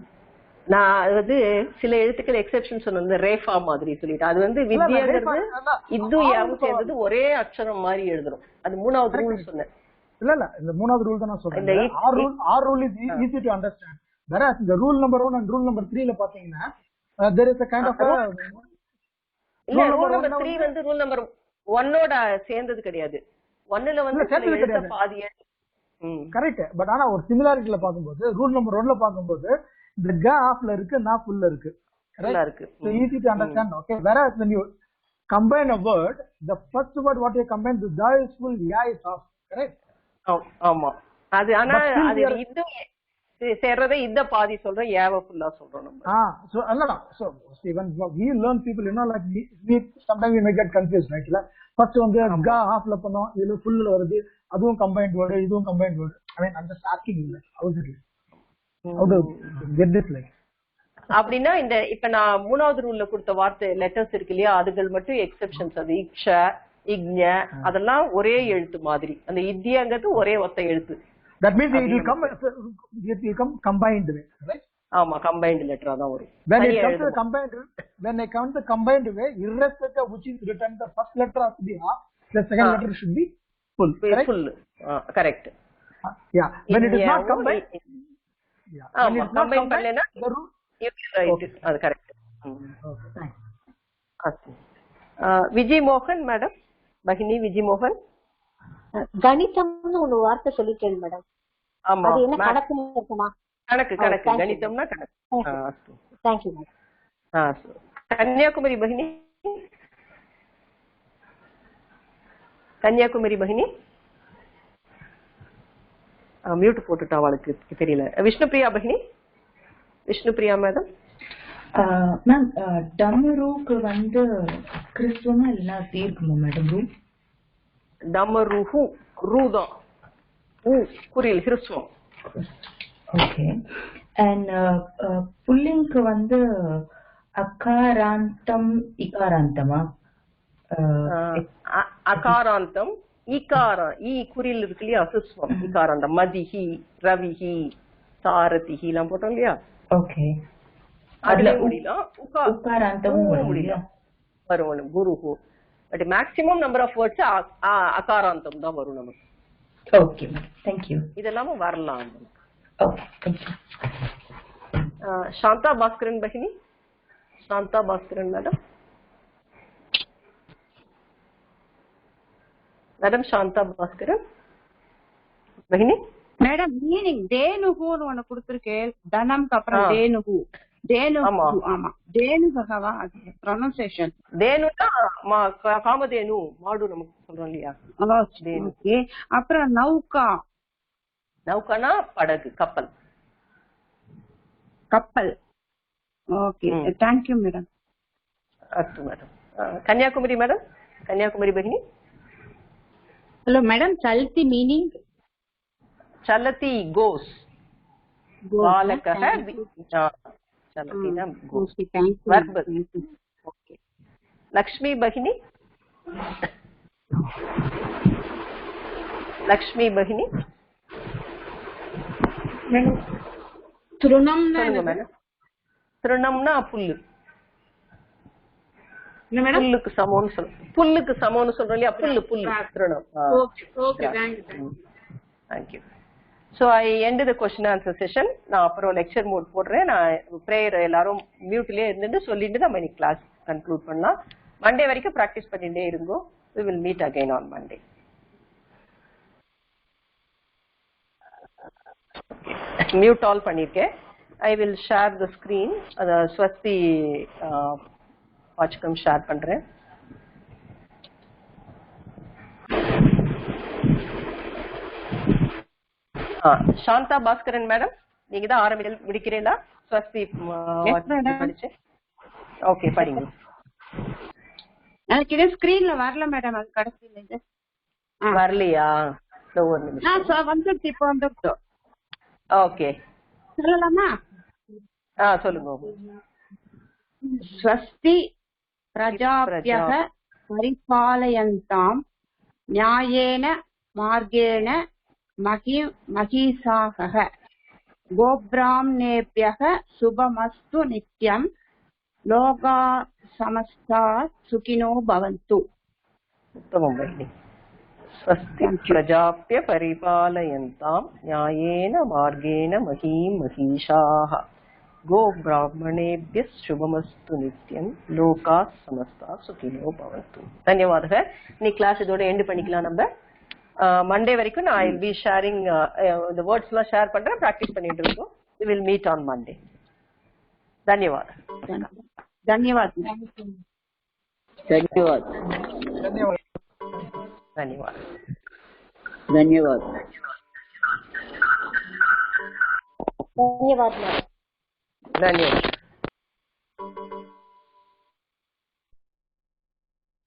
[SPEAKER 1] நான் வந்து சில எழுத்துக்கள் எக்ஸெப்ஷன் சொன்ன ரேஃபா மாதிரி சொல்லிட்டு, அது வந்து வித்யாங்கிறது இது யாவும் சேர்ந்தது ஒரே அக்ஷரம் மாதிரி எழுதணும். அது மூணாவது ரூல் சொன்னேன்.
[SPEAKER 7] இல்ல இந்த மூணாவது ரூல் தான் நான் சொல்றேன். Our rule is easy to understand. வேற இந்த rule number 1 and rule number 3ல பாத்தீங்கன்னா there is a kind of
[SPEAKER 1] இல்ல, ரூல் நம்பர் 3 வந்து ரூல் நம்பர் 1ஓட சேர்ந்தது கிடையாது. 1ல வந்து எழுத்து பாதியே
[SPEAKER 7] கரெக்ட். பட் ஆனா ஒரு சிமிலாரிட்டில பாக்கும்போது ரூல் நம்பர் 1ல பாக்கும்போது the ga ஆஃப்ல இருக்கு, na full இருக்கு.
[SPEAKER 1] இருக்கு.
[SPEAKER 7] So easy to understand. Okay. Whereas when you combine a word, the first word what you combine, the da is full, ya is off. Correct?
[SPEAKER 1] ஆமா. அது ஆனா அது இது சேர்றதே இந்த பாதி சொல்றோம், ஏவ ஃபுல்லா சொல்றோம் நம்ம.
[SPEAKER 7] So அல்லடா. So even we learn people, you know, like we sometimes we may get confused, right? First வந்து ga halfல பண்ணோம், இதுல full வருது, அதுவும் combined word, இதுவும் combined word. I mean I'm just asking you, how is it? How to get this like?
[SPEAKER 1] அப்படின்னா இந்த இப்ப நான் 3வது ரூல்ல கொடுத்த வார்த்தை லெட்டர்ஸ் இருக்கு இல்லையா, அதுகள் மட்டும் எக்ஸெப்ஷன்ஸ். அது இக்ஷ, இக்ஞ அதெல்லாம் ஒரே எழுத்து மாதிரி. அந்த இத்தியங்கிறது ஒரே ஒத்த எழுத்து.
[SPEAKER 7] That means it will come combined way, right?
[SPEAKER 1] ஆமா, கம்பைன்ட் லெட்டரா தான் வரும்.
[SPEAKER 7] When I come to the combined way, irrespective of which is written, the first letter has to be a, the second letter should be full.
[SPEAKER 1] Full. Correct.
[SPEAKER 7] Yeah. When it is not combined. Yeah. When it is not combined, the rule.
[SPEAKER 1] Right. அது கரெக்ட். விஜய் மோகன் மேடம், பகினி விஜய் மோகன்.
[SPEAKER 8] கணிதம்னு ஒரு வார்த்தை சொல்லிட்டேன் மேடம்.
[SPEAKER 1] ஆமா,
[SPEAKER 8] அது என்ன கணக்குன்னு இருக்குமா?
[SPEAKER 1] கணக்கு கணிதம்னா கணக்கு.
[SPEAKER 8] Thank you madam.
[SPEAKER 1] கன்னியாகுமரி பகினி, கன்னியாகுமரி பகினி மியூட் போட்டுட்டா அவளுக்கு தெரியல. விஷ்ணுபிரியா பகினி, விஷ்ணுபிரியா மேடம்.
[SPEAKER 4] மேம் டமருக்கு வந்து கிறிஸ்துவமா இல்ல தீர்க்குமா மேடம்? ரூ
[SPEAKER 1] டமருஹு ரூதான், குறியில் கிறிஸ்துவம்.
[SPEAKER 4] ஓகே. அண்ட் புல்லிங்க்கு வந்து அகாராந்தம் இகாராந்தமா?
[SPEAKER 1] அகாராந்தம் ஈகாரம், ஈ குறியில் இருக்கு இல்லையா, அசுஸ்வம் ஈகாராந்தம். மதிஹி, ரவிஹி, சாரதிஹி எல்லாம் போட்டோம் இல்லையா.
[SPEAKER 4] ஓகே.
[SPEAKER 1] அதுல முடியலாம்,
[SPEAKER 4] உகாராந்தமும் முடியலாம்
[SPEAKER 1] வரும் குருஹு. But maximum number of words அகாராந்தம் தான் வரும் நமக்கு.
[SPEAKER 4] Okay ma'am, thank you.
[SPEAKER 1] இதெல்லாமும் வரலாம்.
[SPEAKER 4] Okay, thank you.
[SPEAKER 1] Shanta Bhaskaran பகினி, சாந்தா பாஸ்கரன் மேடம். மேடம் சாந்தா பாஸ்கரன் பகினி.
[SPEAKER 2] மேடம் மீனிங் தேனுகுன்னு ஒண்ணு கொடுத்திருக்கேன். தனம்க்கு அப்புறம் தேனுகு, தேனு. ஆமா, தேனு பகவா ப்ரொனன்சியேஷன்.
[SPEAKER 1] தேனுனா காமதேனு, மாடு நமக்கு சொல்றோம் இல்லையா.
[SPEAKER 2] ஓகே. அப்புறம் நௌகா,
[SPEAKER 1] நௌகானா படகு, கப்பல்.
[SPEAKER 2] கப்பல். Okay, thank you madam.
[SPEAKER 1] அஸ்து மேடம். கன்னியாகுமரி மேடம், கன்னியாகுமரி பகினி.
[SPEAKER 8] ஹலோ மேடம், சல்தி மீனிங்
[SPEAKER 1] चलती गोस, बालकः चलती ना गोस, वर्ब. ओके. लक्ष्मी भगिनी, लक्ष्मी भगिनी.
[SPEAKER 8] திருணம்
[SPEAKER 1] மேடம். திருணம்னா புல்லு, புல்லுக்கு சமம்னு சொல்றோம். புல்லுக்கு சமம்னு சொல்றோம் இல்லையா, புல்லு புல்லு திருணம்.
[SPEAKER 8] Okay,
[SPEAKER 1] thank you. So I end the question answer session. நான் அப்புறம் லெக்சர் மோட் போடுறேன். நான் பிரேயர் எல்லாரும் மியூட்லயே இருந்துட்டு சொல்லிட்டு நம்ம இன்னைக்கு கிளாஸ் கன்க்ளூட் பண்ணலாம். மண்டே வரைக்கும் பிராக்டிஸ் பண்ணிட்டே இருங்கோ. We will meet again on Monday. Mute all பண்ணிருக்கேன். I will share the screen. அத ஸ்வஸ்தி வாட்ச்கம் ஷேர் பண்றேன். சாந்தா பாஸ்கரன் மேடம், நீங்க தான் முடிக்கிறீங்களா? ஸ்வஸ்தி படிச்சு. ஓகே, படிங்க.
[SPEAKER 2] எனக்கு இது ஸ்கிரீன்ல வரல மேடம், அது கடைசில இது
[SPEAKER 1] வரலையா? ஒரு நிமிஷம்
[SPEAKER 2] வந்துருச்சு, இப்போ வந்துருச்சு.
[SPEAKER 1] ஓகே,
[SPEAKER 2] சொல்லலாமா?
[SPEAKER 1] சொல்லுங்க.
[SPEAKER 2] ஸ்வஸ்தி பிரஜாப்யः பரிபாலயந்தாம் நியாயேன மார்கேண மகீசாகः கோப்ராம்னேभ्यः சுபமஸ்து நித்யம் லோகா சமஸ்தா சுகினோ பவந்து.
[SPEAKER 1] உத்தமம் பகினி. ஸ்வஸ்தி பிரஜாப்ய பரிபாலயந்தாம் நியாயேன மார்கேண மகீம் மகீஷாः கோப்ராஹ்மணேभ्यः சுபமஸ்து நித்யம் லோகா சமஸ்தா சுகினோ பவந்து. தன்யவாதங்க. இன்னைக்கு கிளாஸ் இதோட எண்ட் பண்ணிக்கலாம். நம்ம மண்டே வரைக்கும் நான் ஐ வில் பி ஷேரிங் இந்த வேர்ட்ஸ் எல்லாம் ஷேர் பண்றேன், பிராக்டிஸ் பண்ணிட்டு இருக்கோம். we will meet on Monday. धन्यवाद.
[SPEAKER 2] धन्यवाद.
[SPEAKER 1] धन्यवाद. धन्यवाद. धन्यवाद.
[SPEAKER 8] धन्यवाद.
[SPEAKER 1] धन्यवाद.